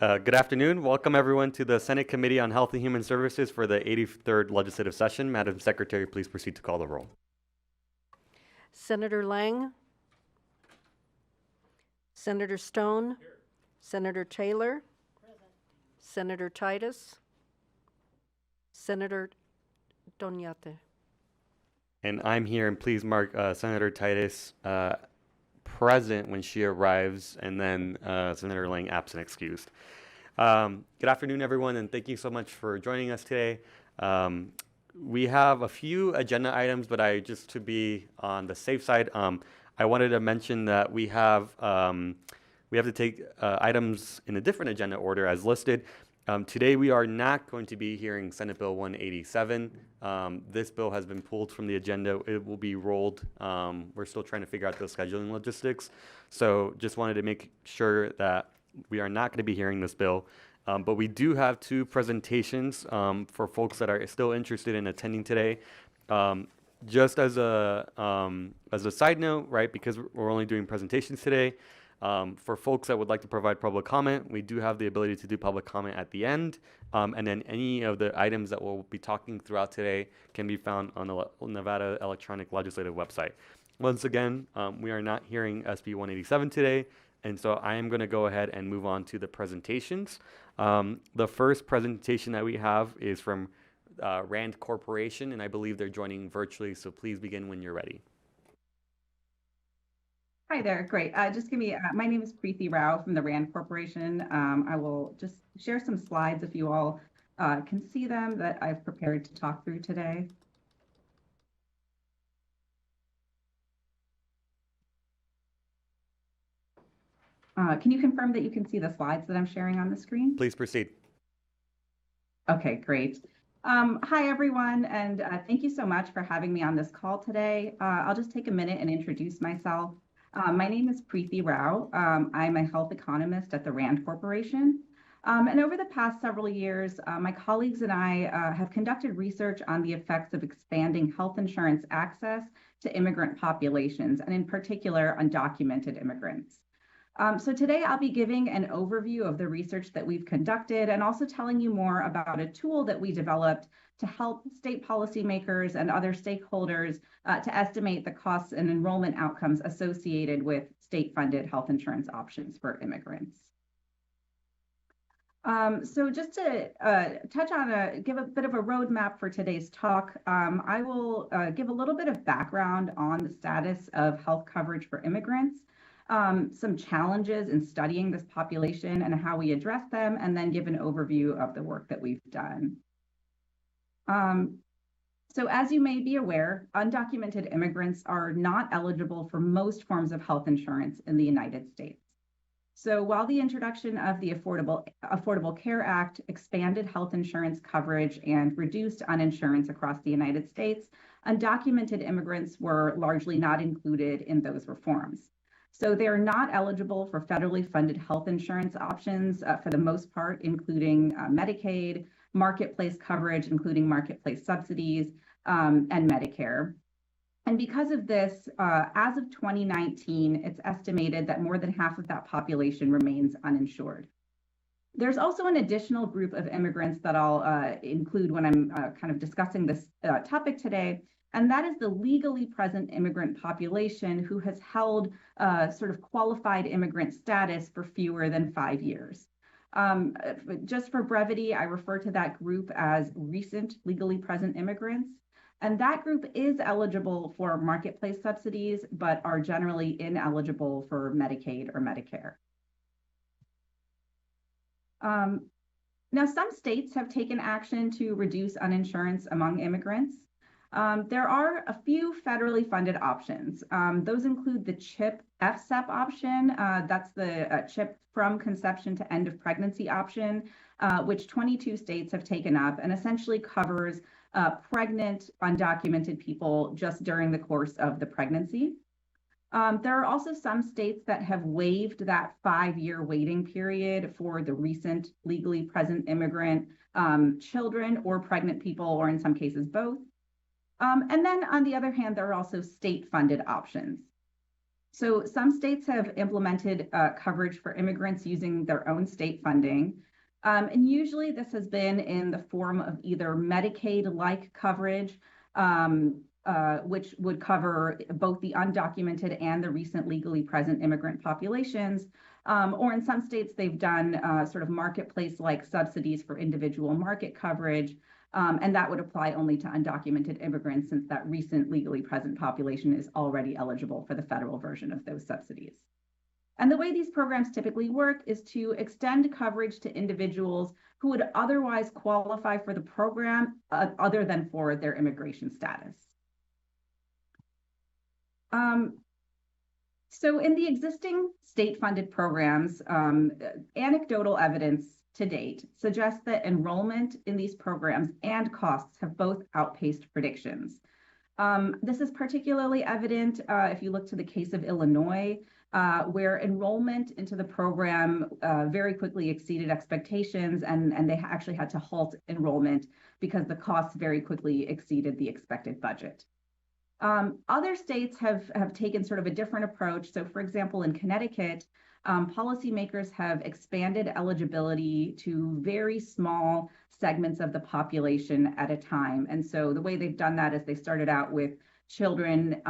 Good afternoon. Welcome everyone to the Senate Committee on Health and Human Services for the 83rd Legislative Session. Madam Secretary, please proceed to call the roll. Senator Lang. Senator Stone. Here. Senator Taylor. Present. Senator Titus. Senator Doñate. And I'm here, and please mark Senator Titus present when she arrives, and then Senator Lang absent excused. Good afternoon, everyone, and thank you so much for joining us today. We have a few agenda items, but just to be on the safe side, I wanted to mention that we have to take items in a different agenda order as listed. Today we are not going to be hearing Senate Bill 187. This bill has been pulled from the agenda. It will be rolled. We're still trying to figure out the scheduling logistics. So just wanted to make sure that we are not going to be hearing this bill. But we do have two presentations for folks that are still interested in attending today. Just as a side note, right, because we're only doing presentations today, for folks that would like to provide public comment, we do have the ability to do public comment at the end. And then any of the items that we'll be talking throughout today can be found on the Nevada Electronic Legislative website. Once again, we are not hearing SB 187 today. And so I am going to go ahead and move on to the presentations. The first presentation that we have is from Rand Corporation, and I believe they're joining virtually. So please begin when you're ready. Hi there, great. Just give me, my name is Preeti Rao from the Rand Corporation. I will just share some slides if you all can see them that I've prepared to talk through today. Can you confirm that you can see the slides that I'm sharing on the screen? Please proceed. Okay, great. Hi, everyone, and thank you so much for having me on this call today. I'll just take a minute and introduce myself. My name is Preeti Rao. I'm a health economist at the Rand Corporation. And over the past several years, my colleagues and I have conducted research on the effects of expanding health insurance access to immigrant populations, and in particular, undocumented immigrants. So today I'll be giving an overview of the research that we've conducted and also telling you more about a tool that we developed to help state policymakers and other stakeholders to estimate the costs and enrollment outcomes associated with state-funded health insurance options for immigrants. So just to give a bit of a roadmap for today's talk, I will give a little bit of background on the status of health coverage for immigrants, some challenges in studying this population and how we address them, and then give an overview of the work that we've done. So as you may be aware, undocumented immigrants are not eligible for most forms of health insurance in the United States. So while the introduction of the Affordable Care Act expanded health insurance coverage and reduced uninsurance across the United States, undocumented immigrants were largely not included in those reforms. So they are not eligible for federally funded health insurance options for the most part, including Medicaid, marketplace coverage, including marketplace subsidies, and Medicare. And because of this, as of 2019, it's estimated that more than half of that population remains uninsured. There's also an additional group of immigrants that I'll include when I'm kind of discussing this topic today, and that is the legally present immigrant population who has held sort of qualified immigrant status for fewer than 5 years. Just for brevity, I refer to that group as recent legally present immigrants. And that group is eligible for marketplace subsidies, but are generally ineligible for Medicaid or Medicare. Now, some states have taken action to reduce uninsurance among immigrants. There are a few federally funded options. Those include the CHIP FSEP option. That's the CHIP from conception to end of pregnancy option, which 22 states have taken up and essentially covers pregnant, undocumented people just during the course of the pregnancy. There are also some states that have waived that 5-year waiting period for the recent legally present immigrant children or pregnant people, or in some cases both. And then on the other hand, there are also state-funded options. So some states have implemented coverage for immigrants using their own state funding. And usually this has been in the form of either Medicaid-like coverage, which would cover both the undocumented and the recent legally present immigrant populations. Or in some states, they've done sort of marketplace-like subsidies for individual market coverage. And that would apply only to undocumented immigrants, since that recent legally present population is already eligible for the federal version of those subsidies. And the way these programs typically work is to extend coverage to individuals who would otherwise qualify for the program other than for their immigration status. So in the existing state-funded programs, anecdotal evidence to date suggests that enrollment in these programs and costs have both outpaced predictions. This is particularly evident if you look to the case of Illinois, where enrollment into the program very quickly exceeded expectations, and they actually had to halt enrollment because the costs very quickly exceeded the expected budget. Other states have taken sort of a different approach. So for example, in Connecticut, policymakers have expanded eligibility to very small segments of the population at a time. And so the way they've done that is they started out with children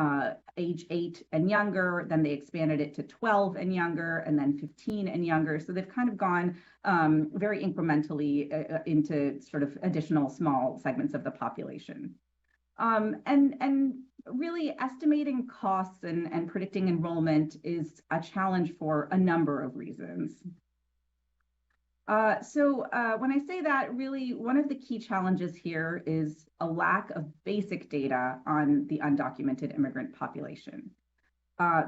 age 8 and younger, then they expanded it to 12 and younger, and then 15 and younger. So they've kind of gone very incrementally into sort of additional small segments of the population. And really estimating costs and predicting enrollment is a challenge for a number of reasons. So when I say that, really one of the key challenges here is a lack of basic data on the undocumented immigrant population.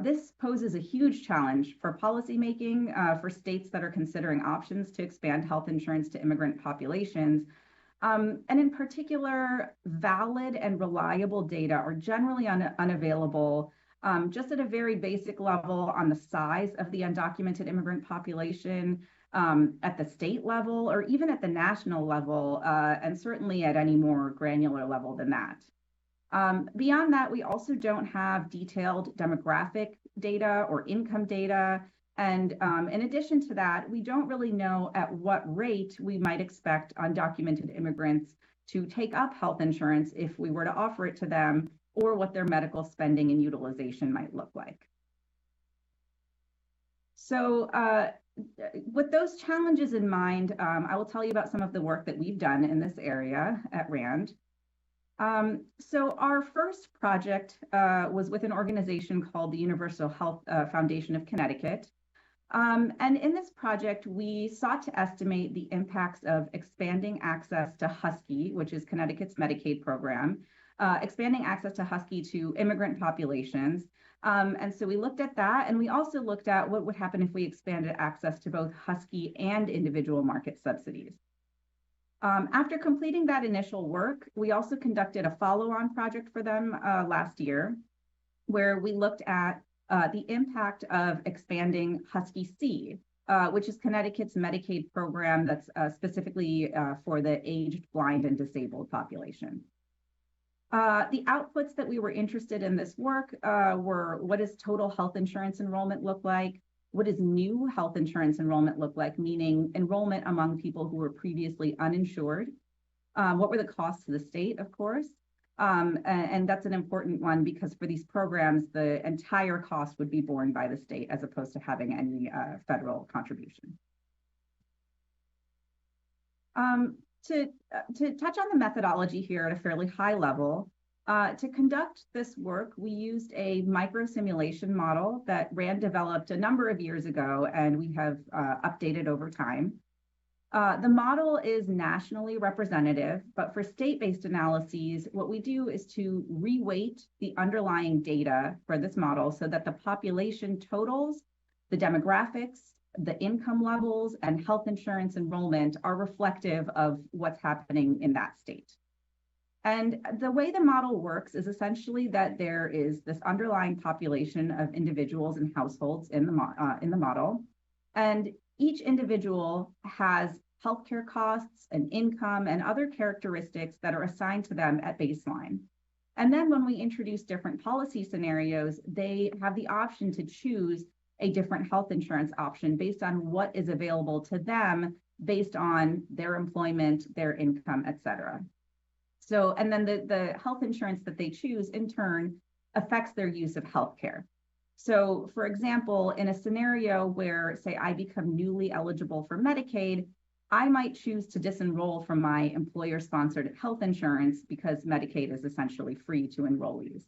This poses a huge challenge for policymaking for states that are considering options to expand health insurance to immigrant populations. And in particular, valid and reliable data are generally unavailable just at a very basic level on the size of the undocumented immigrant population, at the state level, or even at the national level, and certainly at any more granular level than that. Beyond that, we also don't have detailed demographic data or income data. And in addition to that, we don't really know at what rate we might expect undocumented immigrants to take up health insurance if we were to offer it to them, or what their medical spending and utilization might look like. So with those challenges in mind, I will tell you about some of the work that we've done in this area at RAND. So our first project was with an organization called the Universal Health Foundation of Connecticut. And in this project, we sought to estimate the impacts of expanding access to Husky, which is Connecticut's Medicaid program, expanding access to Husky to immigrant populations. And so we looked at that, and we also looked at what would happen if we expanded access to both Husky and individual market subsidies. After completing that initial work, we also conducted a follow-on project for them last year, where we looked at the impact of expanding Husky C, which is Connecticut's Medicaid program that's specifically for the aged, blind, and disabled population. The outputs that we were interested in this work were: what does total health insurance enrollment look like? What does new health insurance enrollment look like, meaning enrollment among people who were previously uninsured? What were the costs to the state, of course? And that's an important one, because for these programs, the entire cost would be borne by the state as opposed to having any federal contribution. To touch on the methodology here at a fairly high level, to conduct this work, we used a micro-simulation model that RAND developed a number of years ago, and we have updated over time. The model is nationally representative, but for state-based analyses, what we do is to reweight the underlying data for this model so that the population totals, the demographics, the income levels, and health insurance enrollment are reflective of what's happening in that state. And the way the model works is essentially that there is this underlying population of individuals and households in the model, and each individual has healthcare costs and income and other characteristics that are assigned to them at baseline. And then when we introduce different policy scenarios, they have the option to choose a different health insurance option based on what is available to them based on their employment, their income, et cetera. So, and then the health insurance that they choose in turn affects their use of healthcare. So, for example, in a scenario where, say, I become newly eligible for Medicaid, I might choose to disenroll from my employer-sponsored health insurance because Medicaid is essentially free to enrollees.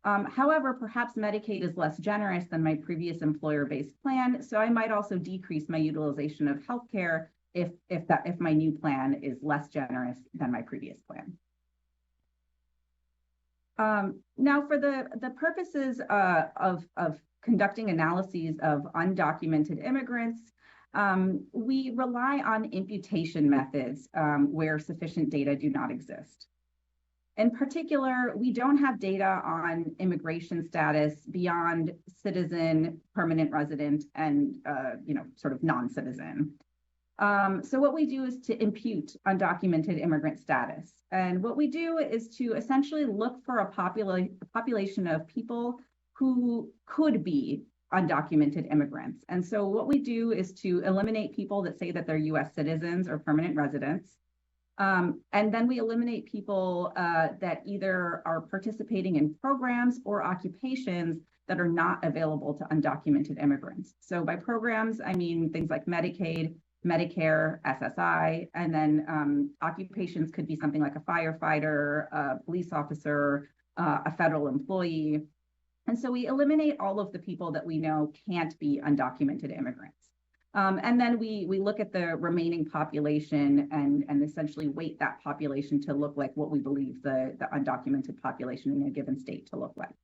However, perhaps Medicaid is less generous than my previous employer-based plan, so I might also decrease my utilization of healthcare if my new plan is less generous than my previous plan. Now, for the purposes of conducting analyses of undocumented immigrants, we rely on imputation methods where sufficient data do not exist. In particular, we don't have data on immigration status beyond citizen, permanent resident, and sort of non-citizen. So what we do is to impute undocumented immigrant status. And what we do is to essentially look for a population of people who could be undocumented immigrants. And so what we do is to eliminate people that say that they're US citizens or permanent residents. And then we eliminate people that either are participating in programs or occupations that are not available to undocumented immigrants. So by programs, I mean things like Medicaid, Medicare, SSI, and then occupations could be something like a firefighter, a police officer, a federal employee. And so we eliminate all of the people that we know can't be undocumented immigrants. And then we look at the remaining population and essentially weight that population to look like what we believe the undocumented population in a given state to look like.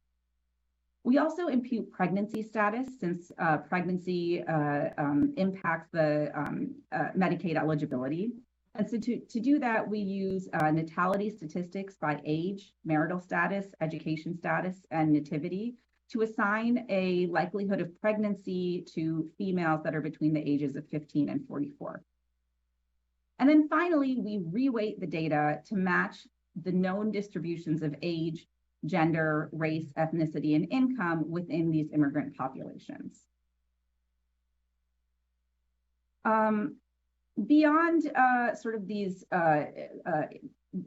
We also impute pregnancy status since pregnancy impacts the Medicaid eligibility. And so to do that, we use natality statistics by age, marital status, education status, and nativity to assign a likelihood of pregnancy to females that are between the ages of 15 and 44. And then finally, we reweight the data to match the known distributions of age, gender, race, ethnicity, and income within these immigrant populations. Beyond sort of these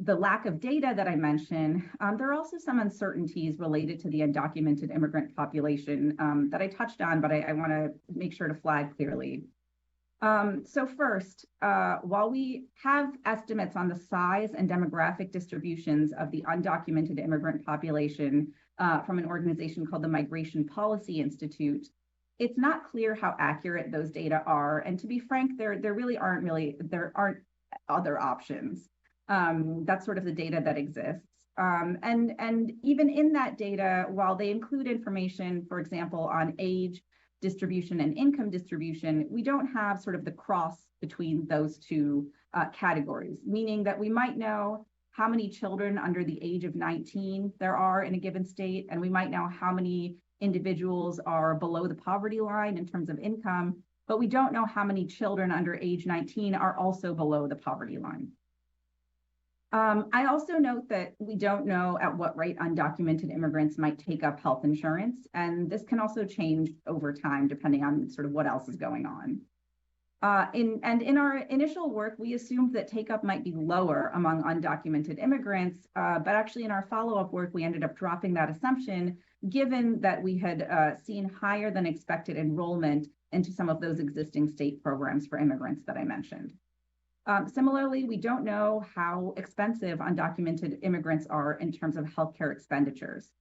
the lack of data that I mentioned, there are also some uncertainties related to the undocumented immigrant population that I touched on, but I want to make sure to flag clearly. So first, while we have estimates on the size and demographic distributions of the undocumented immigrant population from an organization called the Migration Policy Institute, it's not clear how accurate those data are. And to be frank, there aren't other options. That's sort of the data that exists. And even in that data, while they include information, for example, on age, distribution, and income distribution, we don't have sort of the cross between those two categories, meaning that we might know how many children under the age of 19 there are in a given state, and we might know how many individuals are below the poverty line in terms of income, but we don't know how many children under age 19 are also below the poverty line. I also note that we don't know at what rate undocumented immigrants might take up health insurance, and this can also change over time depending on sort of what else is going on. In our initial work, we assumed that take-up might be lower among undocumented immigrants, but actually in our follow-up work, we ended up dropping that assumption, given that we had seen higher than expected enrollment into some of those existing state programs for immigrants that I mentioned. Similarly, we don't know how expensive undocumented immigrants are in terms of healthcare expenditures.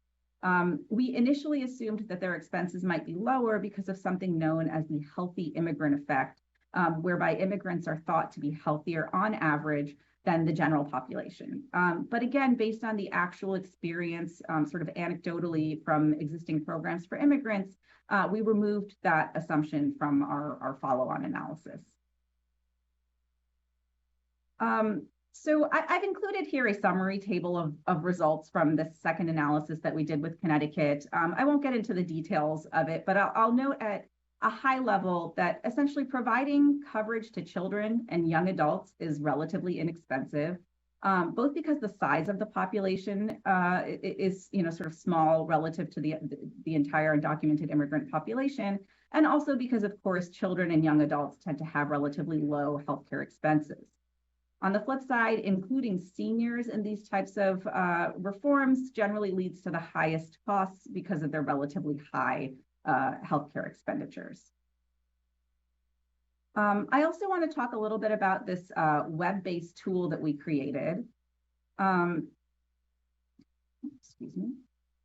We initially assumed that their expenses might be lower because of something known as the healthy immigrant effect, whereby immigrants are thought to be healthier on average than the general population. But again, based on the actual experience, sort of anecdotally from existing programs for immigrants, we removed that assumption from our follow-on analysis. So I've included here a summary table of results from the second analysis that we did with Connecticut. I won't get into the details of it, but I'll note at a high level that essentially providing coverage to children and young adults is relatively inexpensive. both because the size of the population is, sort of small relative to the entire undocumented immigrant population, and also because, of course, children and young adults tend to have relatively low healthcare expenses. On the flip side, including seniors in these types of reforms generally leads to the highest costs because of their relatively high healthcare expenditures. I also want to talk a little bit about this web-based tool that we created. Excuse me.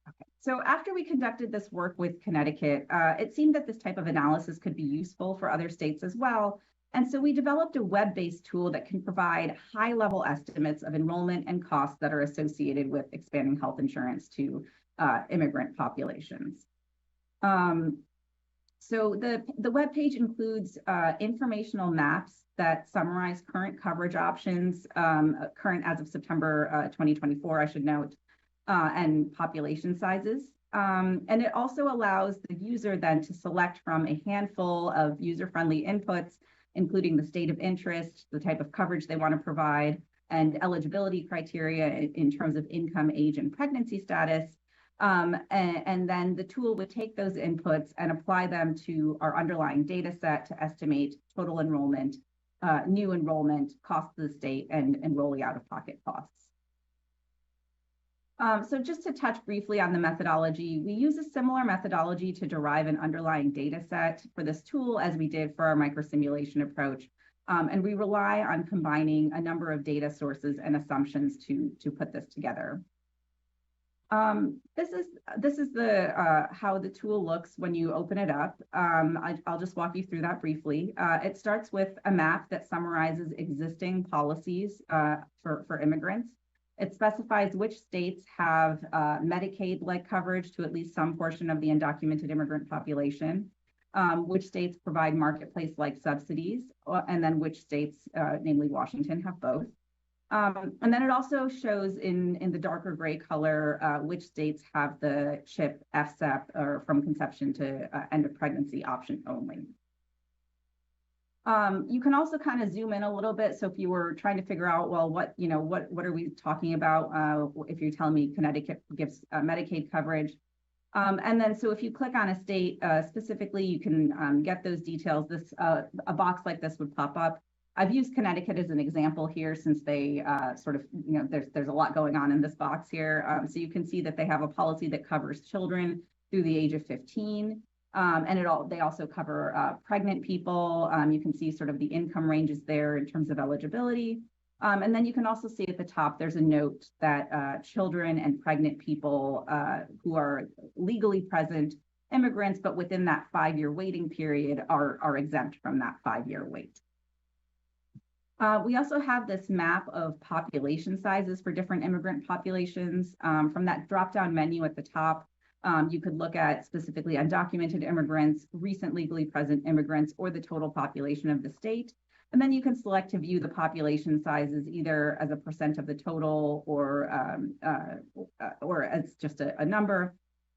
Okay. So after we conducted this work with Connecticut, it seemed that this type of analysis could be useful for other states as well. And so we developed a web-based tool that can provide high-level estimates of enrollment and costs that are associated with expanding health insurance to immigrant populations. So the web page includes informational maps that summarize current coverage options, current as of September 2024, I should note, and population sizes. And it also allows the user then to select from a handful of user-friendly inputs, including the state of interest, the type of coverage they want to provide, and eligibility criteria in terms of income, age, and pregnancy status. And then the tool would take those inputs and apply them to our underlying data set to estimate total enrollment, new enrollment, cost to the state, and enrollee out-of-pocket costs. So just to touch briefly on the methodology, we use a similar methodology to derive an underlying data set for this tool as we did for our microsimulation approach. And we rely on combining a number of data sources and assumptions to put this together. This is the how the tool looks when you open it up. I'll just walk you through that briefly. It starts with a map that summarizes existing policies for immigrants. It specifies which states have Medicaid-like coverage to at least some portion of the undocumented immigrant population, which states provide marketplace-like subsidies, and then which states, namely Washington, have both. And then it also shows in the darker gray color which states have the CHIP FSEP, or from conception to end of pregnancy option only. You can also kind of zoom in a little bit. So if you were trying to figure out, well, what are we talking about? If you're telling me Connecticut gives Medicaid coverage. And then, so if you click on a state specifically, you can get those details. A box like this would pop up. I've used Connecticut as an example here since they sort of, there's a lot going on in this box here. So you can see that they have a policy that covers children through the age of 15. And they also cover pregnant people. You can see sort of the income ranges there in terms of eligibility. And then you can also see at the top, there's a note that children and pregnant people who are legally present immigrants, but within that 5-year waiting period are exempt from that 5-year wait. We also have this map of population sizes for different immigrant populations. From that drop-down menu at the top, you could look at specifically undocumented immigrants, recent legally present immigrants, or the total population of the state. And then you can select to view the population sizes either as a percent of the total or as just a number.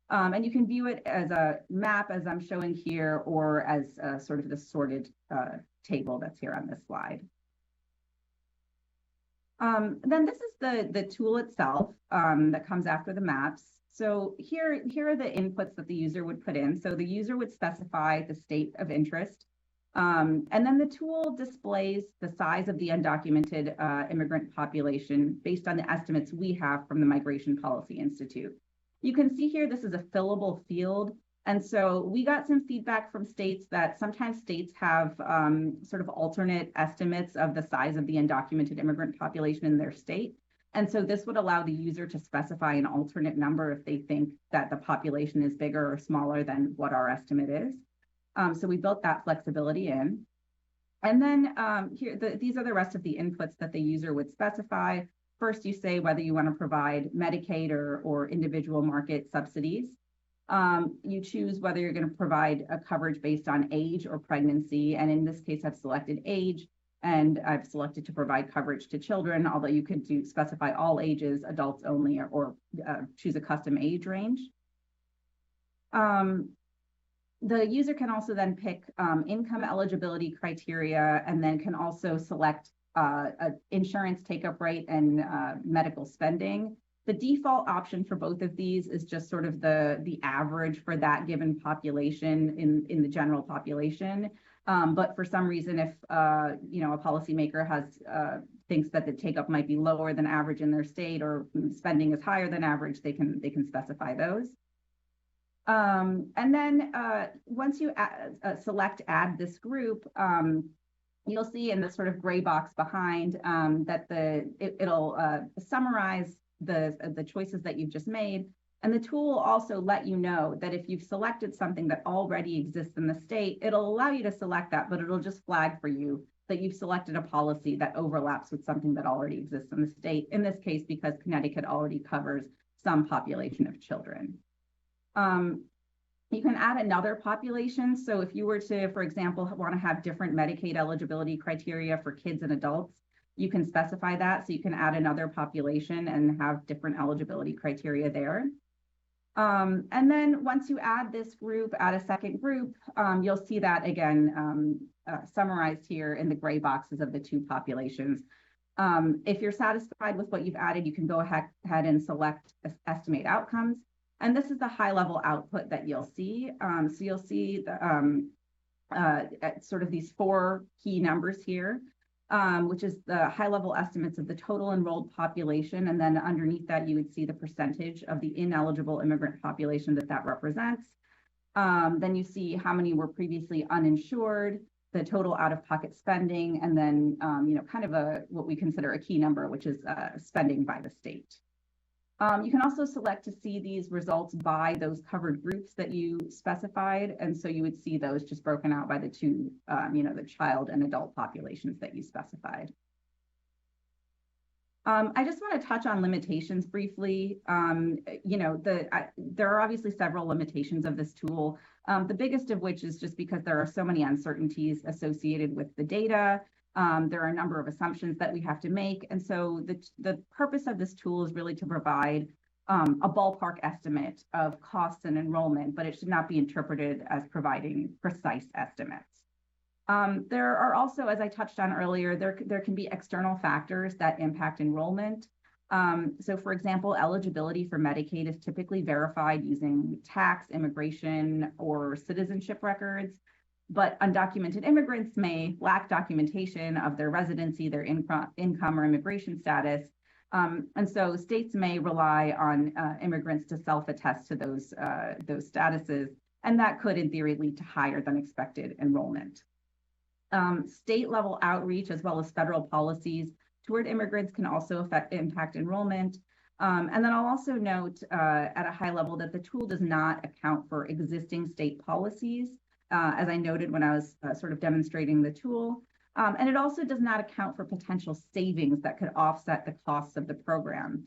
And you can view it as a map, as I'm showing here, or as sort of the sorted table that's here on this slide. Then this is the tool itself that comes after the maps. So here are the inputs that the user would put in. So the user would specify the state of interest. And then the tool displays the size of the undocumented immigrant population based on the estimates we have from the Migration Policy Institute. You can see here, this is a fillable field. And so we got some feedback from states that sometimes states have sort of alternate estimates of the size of the undocumented immigrant population in their state. And so this would allow the user to specify an alternate number if they think that the population is bigger or smaller than what our estimate is. So we built that flexibility in. And then these are the rest of the inputs that the user would specify. First, you say whether you want to provide Medicaid or individual market subsidies. You choose whether you're going to provide a coverage based on age or pregnancy. And in this case, I've selected age, and I've selected to provide coverage to children, although you could specify all ages, adults only, or choose a custom age range. The user can also then pick income eligibility criteria, and then can also select insurance take-up rate and medical spending. The default option for both of these is just sort of the average for that given population in the general population. But for some reason, if a policymaker has thinks that the take-up might be lower than average in their state, or spending is higher than average, they can specify those. And then once you select add this group, you'll see in the sort of gray box behind that it'll summarize the choices that you've just made. And the tool will also let you know that if you've selected something that already exists in the state, it'll allow you to select that, but it'll just flag for you that you've selected a policy that overlaps with something that already exists in the state, in this case, because Connecticut already covers some population of children. You can add another population. So if you were to, for example, want to have different Medicaid eligibility criteria for kids and adults, you can specify that. So you can add another population and have different eligibility criteria there. And then once you add this group, add a second group, you'll see that again summarized here in the gray boxes of the two populations. If you're satisfied with what you've added, you can go ahead and select estimate outcomes. And this is the high level output that you'll see. So you'll see the, sort of these four key numbers here, which is the high level estimates of the total enrolled population. And then underneath that, you would see the percentage of the ineligible immigrant population that represents. Then you see how many were previously uninsured, the total out-of-pocket spending, and then kind of what we consider a key number, which is spending by the state. You can also select to see these results by those covered groups that you specified. And so you would see those just broken out by the two, the child and adult populations that you specified. I just want to touch on limitations briefly. There are obviously several limitations of this tool. The biggest of which is just because there are so many uncertainties associated with the data. There are a number of assumptions that we have to make. And so the purpose of this tool is really to provide a ballpark estimate of costs and enrollment, but it should not be interpreted as providing precise estimates. There are also, as I touched on earlier, there can be external factors that impact enrollment. So for example, eligibility for Medicaid is typically verified using tax, immigration, or citizenship records. But undocumented immigrants may lack documentation of their residency, their income or immigration status. And so states may rely on immigrants to self-attest to those statuses, and that could, in theory, lead to higher than expected enrollment. State level outreach, as well as federal policies toward immigrants, can also impact enrollment. And then I'll also note at a high level that the tool does not account for existing state policies, as I noted when I was sort of demonstrating the tool. And it also does not account for potential savings that could offset the costs of the program.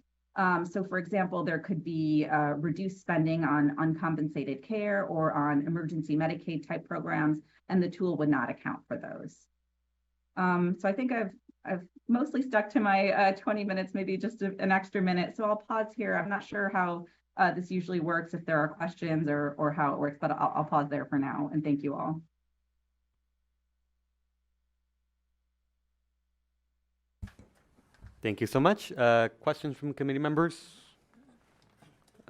So for example, there could be reduced spending on uncompensated care or on emergency Medicaid type programs, and the tool would not account for those. So I think I've mostly stuck to my 20 minutes, maybe just an extra minute. So I'll pause here. I'm not sure how this usually works, if there are questions or how it works, but I'll pause there for now, and thank you all. Thank you so much. Questions from committee members?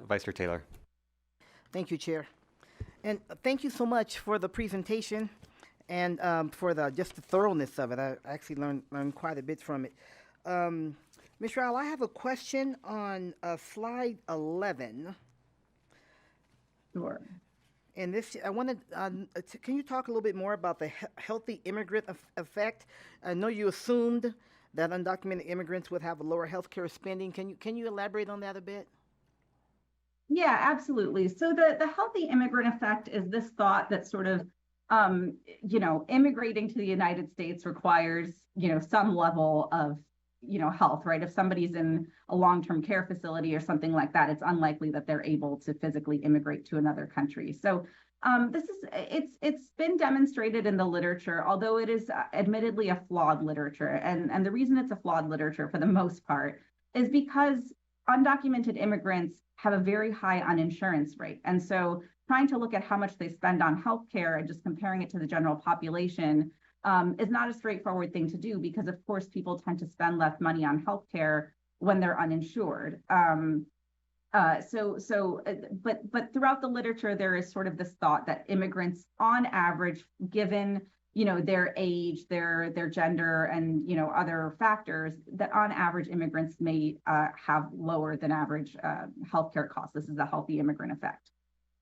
Vice Chair Taylor. Thank you, Chair. And thank you so much for the presentation and for just the thoroughness of it. I actually learned quite a bit from it. Ms. Rowell, I have a question on slide 11. Sure. And this, I wanted, can you talk a little bit more about the healthy immigrant effect? I know you assumed that undocumented immigrants would have a lower healthcare spending. Can you elaborate on that a bit? Yeah, absolutely. So the healthy immigrant effect is this thought that sort of, immigrating to the United States requires, some level of, health, right? If somebody's in a long-term care facility or something like that, it's unlikely that they're able to physically immigrate to another country. So it's been demonstrated in the literature, although it is admittedly a flawed literature. And the reason it's a flawed literature for the most part is because undocumented immigrants have a very high uninsurance rate. And so trying to look at how much they spend on healthcare and just comparing it to the general population is not a straightforward thing to do because, of course, people tend to spend less money on healthcare when they're uninsured. But throughout the literature, there is sort of this thought that immigrants, on average, given their age, their gender, and other factors, that on average immigrants may have lower than average healthcare costs. This is a healthy immigrant effect.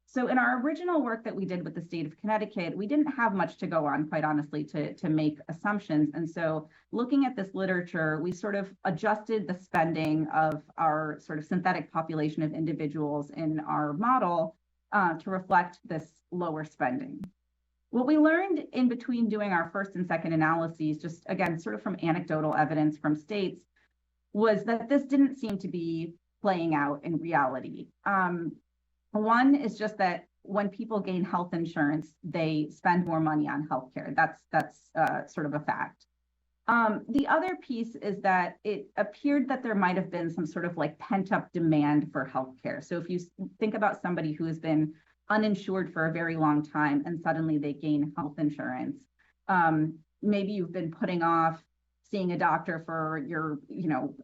So in our original work that we did with the state of Connecticut, we didn't have much to go on, quite honestly, to make assumptions. And so looking at this literature, we sort of adjusted the spending of our sort of synthetic population of individuals in our model to reflect this lower spending. What we learned in between doing our first and second analyses, just again, sort of from anecdotal evidence from states, was that this didn't seem to be playing out in reality. One is just that when people gain health insurance, they spend more money on healthcare. That's sort of a fact. The other piece is that it appeared that there might have been some sort of like pent-up demand for healthcare. So if you think about somebody who has been uninsured for a very long time and suddenly they gain health insurance, maybe you've been putting off seeing a doctor for your,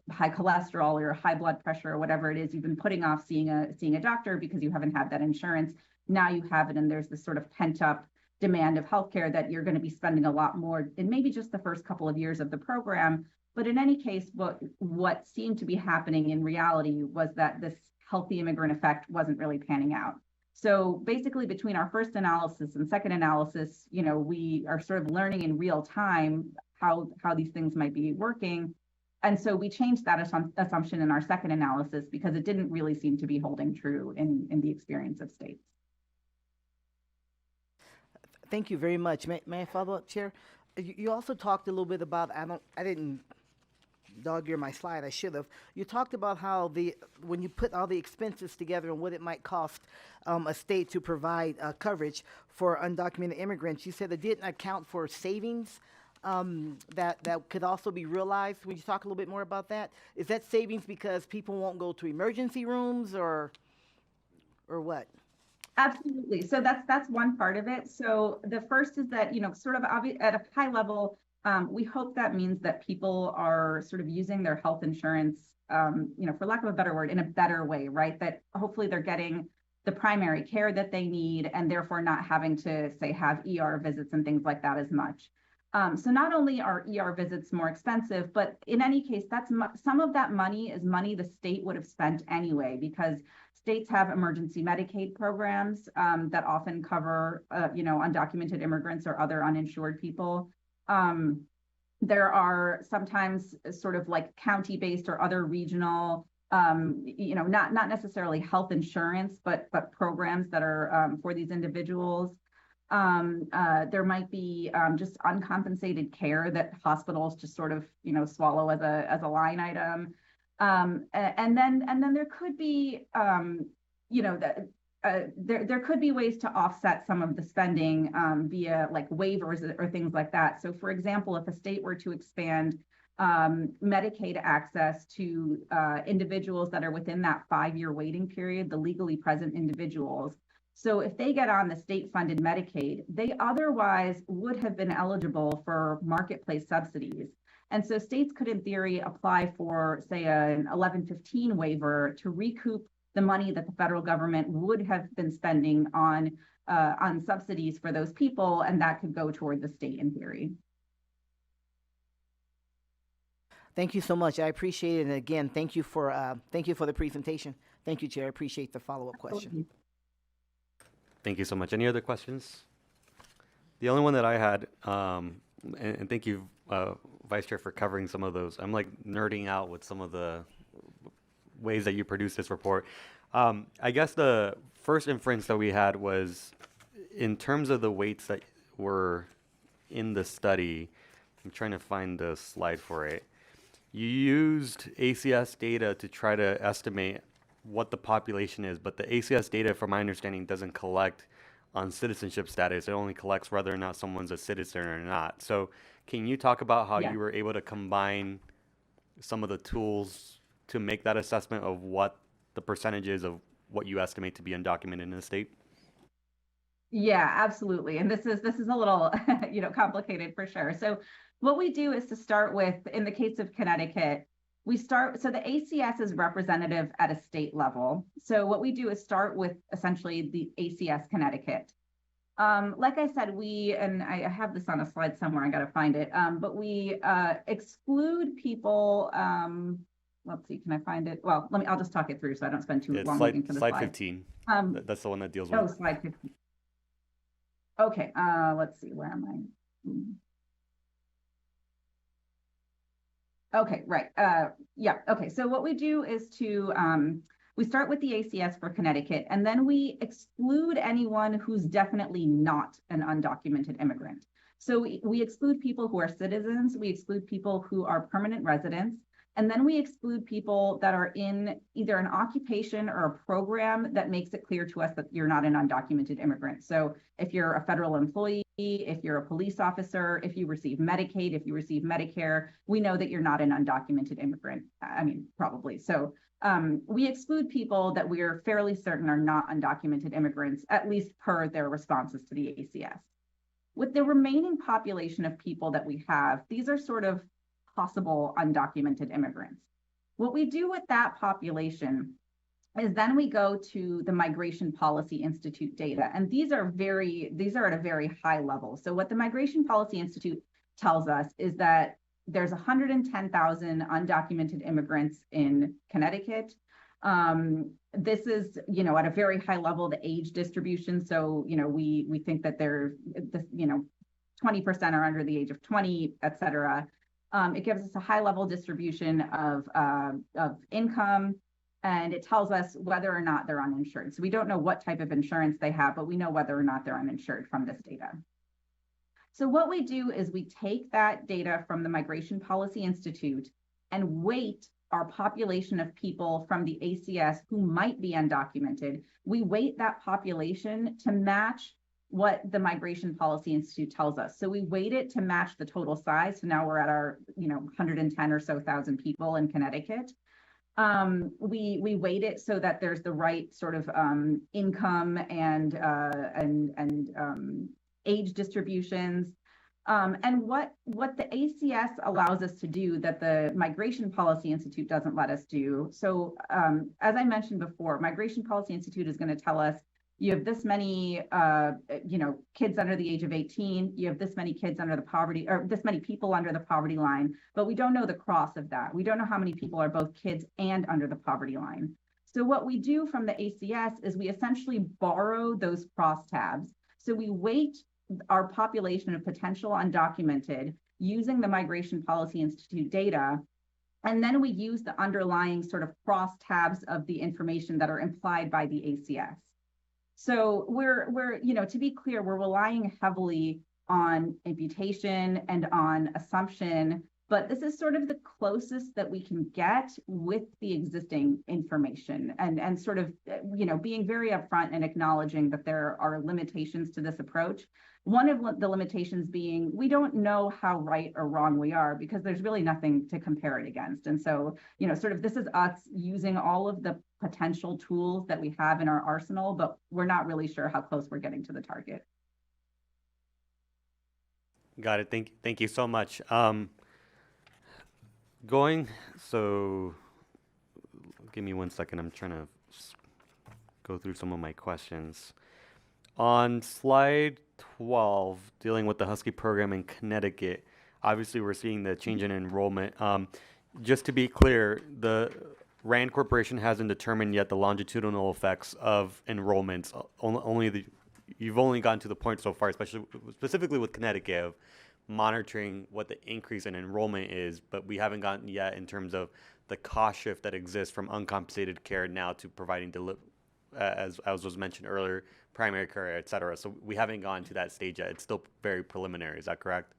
high cholesterol or your high blood pressure or whatever it is. You've been putting off seeing a doctor because you haven't had that insurance. Now you have it, and there's this sort of pent up demand of healthcare that you're going to be spending a lot more in maybe just the first couple of years of the program. But in any case, what seemed to be happening in reality was that this healthy immigrant effect wasn't really panning out. So basically, between our first analysis and second analysis, we are sort of learning in real time how these things might be working. And so we changed that assumption in our second analysis because it didn't really seem to be holding true in the experience of states. Thank you very much. May I follow up, Chair? You also talked a little bit about, I didn't dog ear my slide, I should have. You talked about how when you put all the expenses together and what it might cost a state to provide coverage for undocumented immigrants, you said it didn't account for savings that could also be realized. Would you talk a little bit more about that? Is that savings because people won't go to emergency rooms or what? Absolutely. So that's one part of it. So the first is that, sort of at a high level, we hope that means that people are sort of using their health insurance, for lack of a better word, in a better way, right? That hopefully they're getting the primary care that they need and therefore not having to, say, have ER visits and things like that as much. So not only are ER visits more expensive, but in any case, some of that money is money the state would have spent anyway, because states have emergency Medicaid programs that often cover, undocumented immigrants or other uninsured people. There are sometimes sort of like county-based or other regional, not necessarily health insurance, but programs that are for these individuals. There might be just uncompensated care that hospitals just sort of, swallow as a line item. And then there could be, there could be ways to offset some of the spending via like waivers or things like that. So for example, if a state were to expand Medicaid access to individuals that are within that 5-year waiting period, the legally present individuals. So if they get on the state-funded Medicaid, they otherwise would have been eligible for marketplace subsidies. And so states could, in theory, apply for, say, an 1115 waiver to recoup the money that the federal government would have been spending on subsidies for those people, and that could go toward the state in theory. Thank you so much. I appreciate it. And again, thank you for the presentation. Thank you, Chair. I appreciate the follow-up question. Thank you so much. Any other questions? The only one that I had, and thank you, Vice Chair, for covering some of those. I'm like nerding out with some of the ways that you produced this report. I guess the first inference that we had was in terms of the weights that were in the study. I'm trying to find the slide for it. You used ACS data to try to estimate what the population is, but the ACS data, from my understanding, doesn't collect on citizenship status. It only collects whether or not someone's a citizen or not. So can you talk about how you were able to combine some of the tools to make that assessment of what the percentage is of what you estimate to be undocumented in the state? Yeah, absolutely. And this is a little, complicated for sure. So what we do is to start with, in the case of Connecticut, so the ACS is representative at a state level. So what we do is start with essentially the ACS Connecticut. Like I said, and I have this on a slide somewhere, I got to find it. But we exclude people. Let's see, can I find it? Well, I'll just talk it through so I don't spend too Yeah, it's long looking for the slide slide. 15. Um, That's the one that deals oh, with. slide 15. Okay, let's see, where am I? Okay, right. Yeah, okay. So what we do is we start with the ACS for Connecticut, and then we exclude anyone who's definitely not an undocumented immigrant. So we exclude people who are citizens, we exclude people who are permanent residents, and then we exclude people that are in either an occupation or a program that makes it clear to us that you're not an undocumented immigrant. So if you're a federal employee, if you're a police officer, if you receive Medicaid, if you receive Medicare, we know that you're not an undocumented immigrant. I mean, probably. So we exclude people that we're fairly certain are not undocumented immigrants, at least per their responses to the ACS. With the remaining population of people that we have, these are sort of possible undocumented immigrants. What we do with that population is then we go to the Migration Policy Institute data. And these are at a very high level. So what the Migration Policy Institute tells us is that there's 110,000 undocumented immigrants in Connecticut. This is, at a very high level, the age distribution. So, we think that there's, 20% are under the age of 20, et cetera. It gives us a high level distribution of income, and it tells us whether or not they're uninsured. So we don't know what type of insurance they have, but we know whether or not they're uninsured from this data. So what we do is we take that data from the Migration Policy Institute and weight our population of people from the ACS who might be undocumented. We weight that population to match what the Migration Policy Institute tells us. So we weight it to match the total size. So now we're at our 110 or so thousand people in Connecticut. We weight it so that there's the right sort of income and age distributions. And what the ACS allows us to do that the Migration Policy Institute doesn't let us do. So as I mentioned before, Migration Policy Institute is going to tell us you have this many kids under the age of 18, you have this many kids under the poverty, or this many people under the poverty line, but we don't know the cross of that. We don't know how many people are both kids and under the poverty line. So what we do from the ACS is we essentially borrow those crosstabs. So we weight our population of potential undocumented using the Migration Policy Institute data, and then we use the underlying sort of crosstabs of the information that are implied by the ACS. So we're to be clear, we're relying heavily on imputation and on assumption, but this is sort of the closest that we can get with the existing information, and sort of being very upfront and acknowledging that there are limitations to this approach. One of the limitations being we don't know how right or wrong we are because there's really nothing to compare it against. And so, sort of this is us using all of the potential tools that we have in our arsenal, but we're not really sure how close we're getting to the target. Got it. Thank you so much. So give me 1 second. I'm trying to go through some of my questions. On slide 12, dealing with the Husky program in Connecticut, obviously we're seeing the change in enrollment. Just to be clear, the RAND Corporation hasn't determined yet the longitudinal effects of enrollments. You've only gotten to the point so far, specifically with Connecticut, of monitoring what the increase in enrollment is, but we haven't gotten yet in terms of the cost shift that exists from uncompensated care now to providing as was mentioned earlier, primary care, et cetera. So we haven't gone to that stage yet. It's still very preliminary. Is that correct?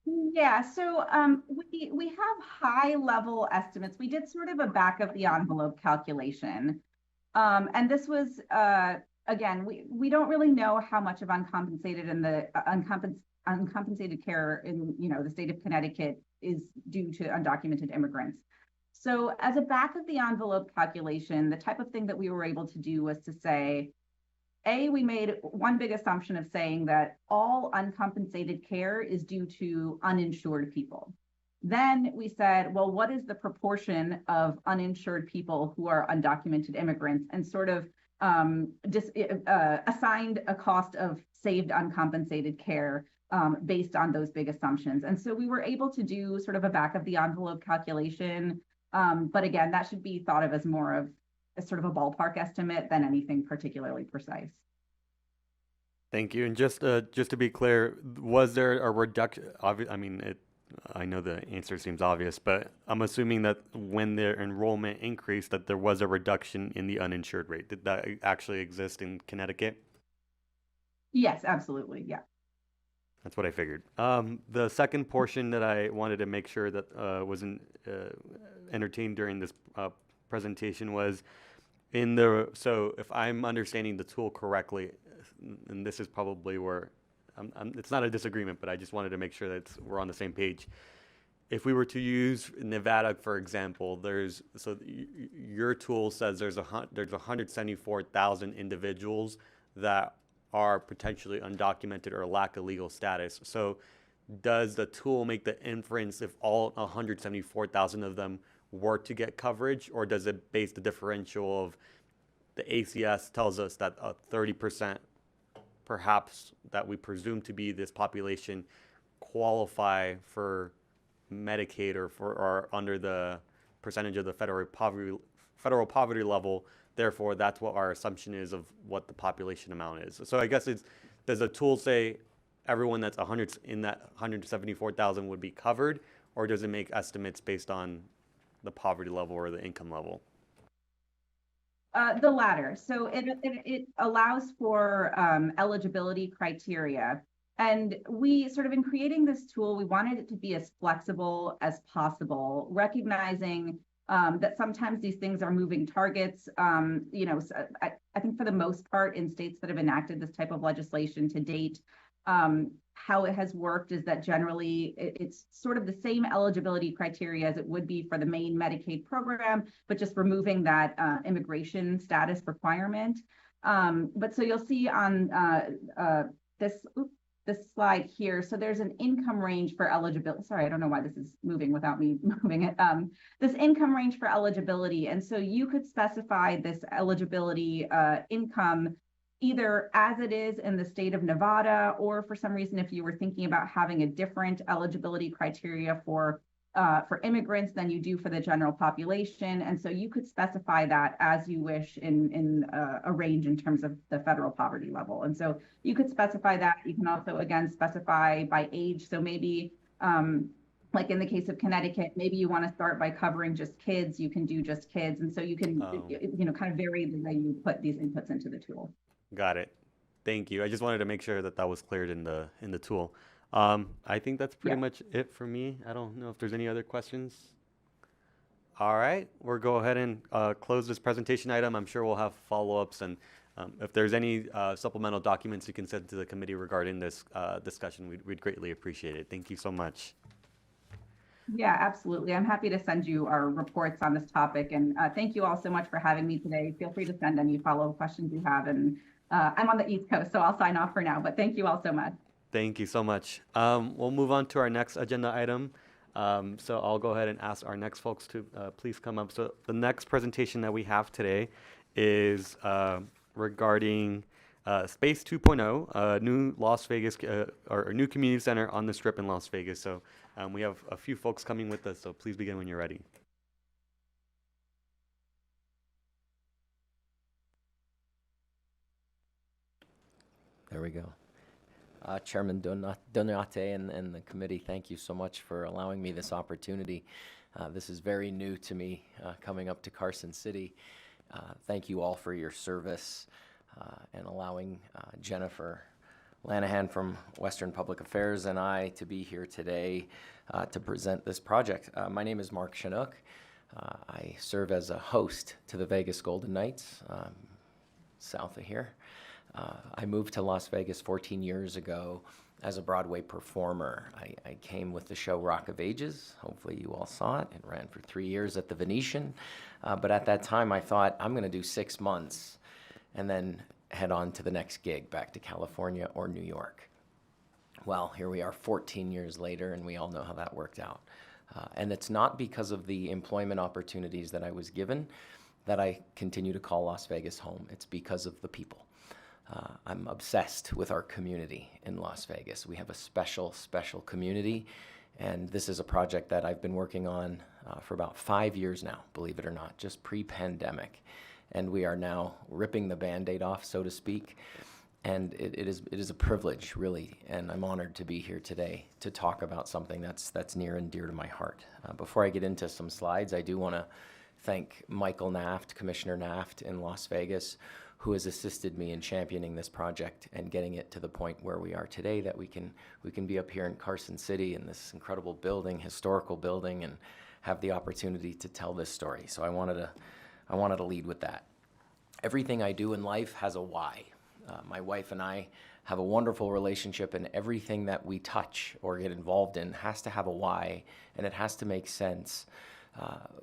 Yeah, so we have high level estimates. We did sort of a back of the envelope calculation. And this was, again, we don't really know how much of uncompensated and the uncompensated care in the state of Connecticut is due to undocumented immigrants. So as a back of the envelope calculation, the type of thing that we were able to do was to say, we made one big assumption of saying that all uncompensated care is due to uninsured people. Then we said, well, what is the proportion of uninsured people who are undocumented immigrants, and sort of assigned a cost of saved uncompensated care based on those big assumptions. And so we were able to do sort of a back of the envelope calculation. But again, that should be thought of as more of a sort of a ballpark estimate than anything particularly precise. Thank you. And just to be clear, was there a reduction? I know the answer seems obvious, but I'm assuming that when their enrollment increased, that there was a reduction in the uninsured rate. Did that actually exist in Connecticut? Yes, absolutely. Yeah. That's what I figured. The second portion that I wanted to make sure that wasn't entertained during this presentation was so if I'm understanding the tool correctly, and this is probably where it's not a disagreement, but I just wanted to make sure that we're on the same page. If we were to use Nevada, for example, your tool says there's 174,000 individuals that are potentially undocumented or lack a legal status. So does the tool make the inference if all 174,000 of them were to get coverage, or does it base the differential of the ACS tells us that 30% perhaps that we presume to be this population qualify for Medicaid or under the percentage of the federal poverty level. Therefore, that's what our assumption is of what the population amount is. So I guess does the tool say everyone that's 100 in that 174,000 would be covered, or does it make estimates based on the poverty level or the income level? The latter. So it allows for eligibility criteria. And we sort of, in creating this tool, we wanted it to be as flexible as possible, recognizing that sometimes these things are moving targets. So I think for the most part in states that have enacted this type of legislation to date, how it has worked is that generally it's sort of the same eligibility criteria as it would be for the main Medicaid program, but just removing that immigration status requirement. But so you'll see on this slide here, so there's an income range for eligibility. Sorry, I don't know why this is moving without me moving it. This income range for eligibility. And so you could specify this eligibility income either as it is in the state of Nevada, or for some reason, if you were thinking about having a different eligibility criteria for immigrants than you do for the general population. And so you could specify that as you wish in a range in terms of the federal poverty level. And so you could specify that. You can also, again, specify by age. So maybe like in the case of Connecticut, maybe you want to start by covering just kids, you can do just kids. And so you can, kind of vary the way you put these inputs into the tool. Got it. Thank you. I just wanted to make sure that was cleared in the tool. I think that's pretty much it for me. I don't know if there's any other questions. All right, we'll go ahead and close this presentation item. I'm sure we'll have follow-ups, and if there's any supplemental documents you can send to the committee regarding this discussion, we'd greatly appreciate it. Thank you so much. Yeah, absolutely. I'm happy to send you our reports on this topic, and thank you all so much for having me today. Feel free to send any follow-up questions you have, and I'm on the East Coast, so I'll sign off for now, but thank you all so much. Thank you so much. We'll move on to our next agenda item. So I'll go ahead and ask our next folks to please come up. So the next presentation that we have today is regarding Space 2.0, a new Las Vegas, or a new community center on the Strip in Las Vegas. So we have a few folks coming with us, so please begin when you're ready. There we go. Chairman Donate and the committee, thank you so much for allowing me this opportunity. This is very new to me, coming up to Carson City. Thank you all for your service and allowing Jennifer Lanahan from Western Public Affairs and I to be here today to present this project. My name is Mark Chinook. I serve as a host to the Vegas Golden Knights, south of here. I moved to Las Vegas 14 years ago as a Broadway performer. I came with the show Rock of Ages. Hopefully you all saw it. It ran for 3 years at the Venetian. But at that time I thought, I'm going to do 6 months and then head on to the next gig back to California or New York. Well, here we are 14 years later, and we all know how that worked out. And it's not because of the employment opportunities that I was given that I continue to call Las Vegas home. It's because of the people. I'm obsessed with our community in Las Vegas. We have a special, special community, and this is a project that I've been working on for about 5 years now, believe it or not, just pre-pandemic. And we are now ripping the Band-Aid off, so to speak. And it is a privilege, really, and I'm honored to be here today to talk about something that's near and dear to my heart. Before I get into some slides, I do want to thank Michael Naft, Commissioner Naft in Las Vegas, who has assisted me in championing this project and getting it to the point where we are today, that we can be up here in Carson City in this incredible building, historical building, and have the opportunity to tell this story. So I wanted to lead with that. Everything I do in life has a why. My wife and I have a wonderful relationship, and everything that we touch or get involved in has to have a why, and it has to make sense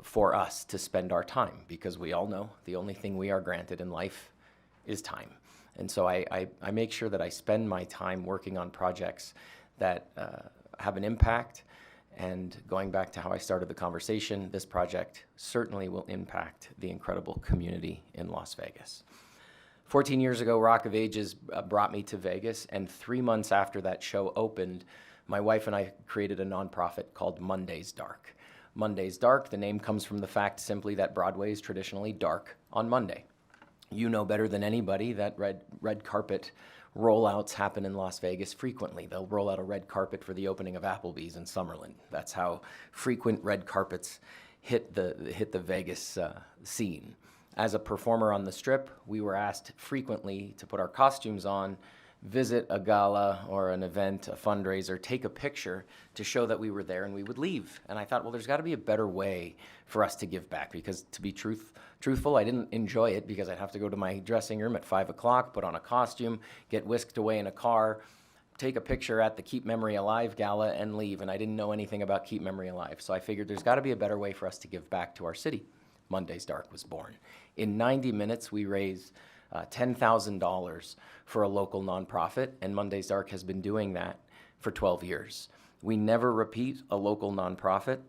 for us to spend our time, because we all know the only thing we are granted in life is time. And so I make sure that I spend my time working on projects that have an impact. And going back to how I started the conversation, this project certainly will impact the incredible community in Las Vegas. 14 years ago, Rock of Ages brought me to Vegas, and 3 months after that show opened, my wife and I created a nonprofit called Monday's Dark. Monday's Dark, the name comes from the fact simply that Broadway is traditionally dark on Monday. You know better than anybody that red carpet rollouts happen in Las Vegas frequently. They'll roll out a red carpet for the opening of Applebee's in Summerlin. That's how frequent red carpets hit the Vegas scene. As a performer on the Strip, we were asked frequently to put our costumes on, visit a gala or an event, a fundraiser, take a picture to show that we were there, and we would leave. And I thought, well, there's got to be a better way for us to give back, because to be truthful, I didn't enjoy it, because I'd have to go to my dressing room at 5 o'clock, put on a costume, get whisked away in a car, take a picture at the Keep Memory Alive gala, and leave. And I didn't know anything about Keep Memory Alive. So I figured there's got to be a better way for us to give back to our city. Monday's Dark was born. In 90 minutes, we raised $10,000 for a local nonprofit, and Monday's Dark has been doing that for 12 years. We never repeat a local nonprofit,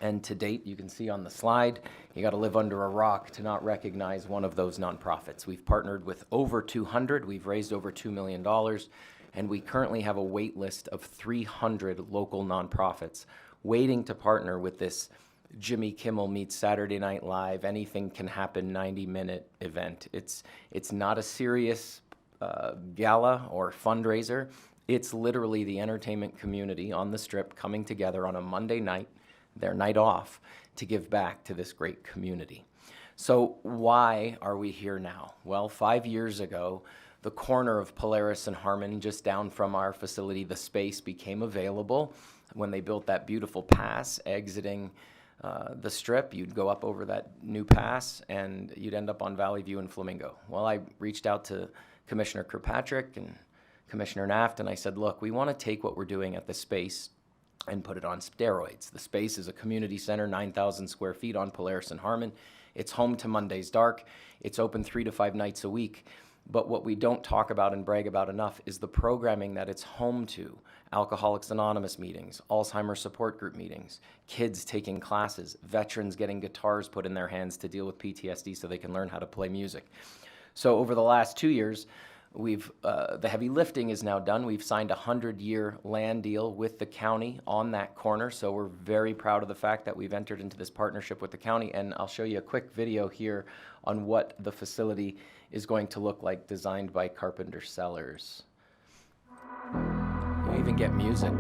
and to date, you can see on the slide, you got to live under a rock to not recognize one of those nonprofits. We've partnered with over 200, we've raised over $2 million, and we currently have a wait list of 300 local nonprofits waiting to partner with this Jimmy Kimmel meets Saturday Night Live, anything can happen 90-minute event. It's not a serious gala or fundraiser. It's literally the entertainment community on the Strip coming together on a Monday night, their night off, to give back to this great community. So why are we here now? Well, 5 years ago, the corner of Polaris and Harmon, just down from our facility, the space became available. When they built that beautiful pass exiting the Strip, you'd go up over that new pass and you'd end up on Valley View and Flamingo. Well, I reached out to Commissioner Kirkpatrick and Commissioner Naft, and I said, look, we want to take what we're doing at the space and put it on steroids. The space is a community center, 9,000 square feet on Polaris and Harmon. It's home to Monday's Dark. It's open 3 to 5 nights a week. But what we don't talk about and brag about enough is the programming that it's home to. Alcoholics Anonymous meetings, Alzheimer's support group meetings, kids taking classes, veterans getting guitars put in their hands to deal with PTSD so they can learn how to play music. So over the last 2 years, the heavy lifting is now done. We've signed a 100-year land deal with the county on that corner, so we're very proud of the fact that we've entered into this partnership with the county, and I'll show you a quick video here on what the facility is going to look like, designed by Carpenter Sellers. You even get music.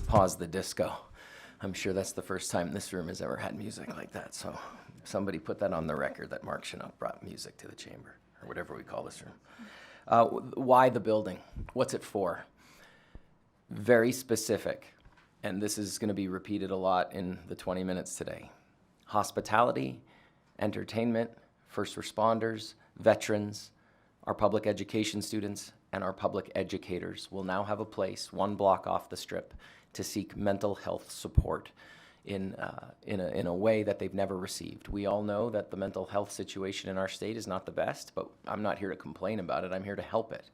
pause the disco. I'm sure that's the first time this room has ever had music like that. So somebody put that on the record that Mark Chinook brought music to the chamber, or whatever we call this room. Why the building? What's it for? Very specific, and this is going to be repeated a lot in the 20 minutes today. Hospitality, entertainment, first responders, veterans, our public education students, and our public educators will now have a place, one block off the strip, to seek mental health support in a way that they've never received. We all know that the mental health situation in our state is not the best, but I'm not here to complain about it. I'm here to help it.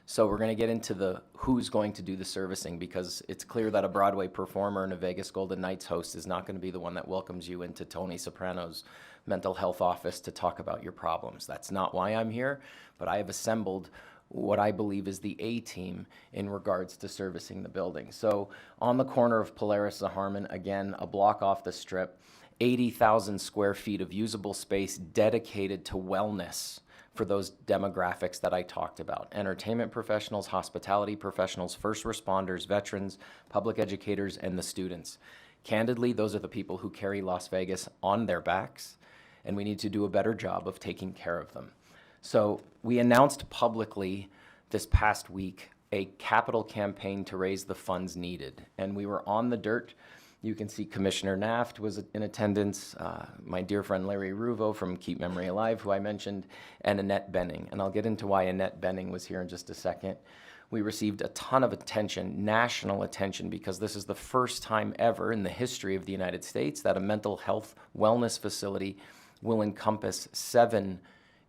So we're going to get into the who's going to do the servicing, because it's clear that a Broadway performer and a Vegas Golden Knights host is not going to be the one that welcomes you into Tony Soprano's mental health office to talk about your problems. That's not why I'm here, but I have assembled what I believe is the A-team in regards to servicing the building. So on the corner of Polaris and Harmon, again, a block off the strip, 80,000 square feet of usable space dedicated to wellness for those demographics that I talked about: entertainment professionals, hospitality professionals, first responders, veterans, public educators, and the students. Candidly, those are the people who carry Las Vegas on their backs, and we need to do a better job of taking care of them. So we announced publicly this past week a capital campaign to raise the funds needed, and we were on the dirt. You can see Commissioner Naft was in attendance, my dear friend Larry Ruvo from Keep Memory Alive, who I mentioned, and Annette Benning. And I'll get into why Annette Benning was here in just a second. We received a ton of attention, national attention, because this is the first time ever in the history of the United States that a mental health wellness facility will encompass 7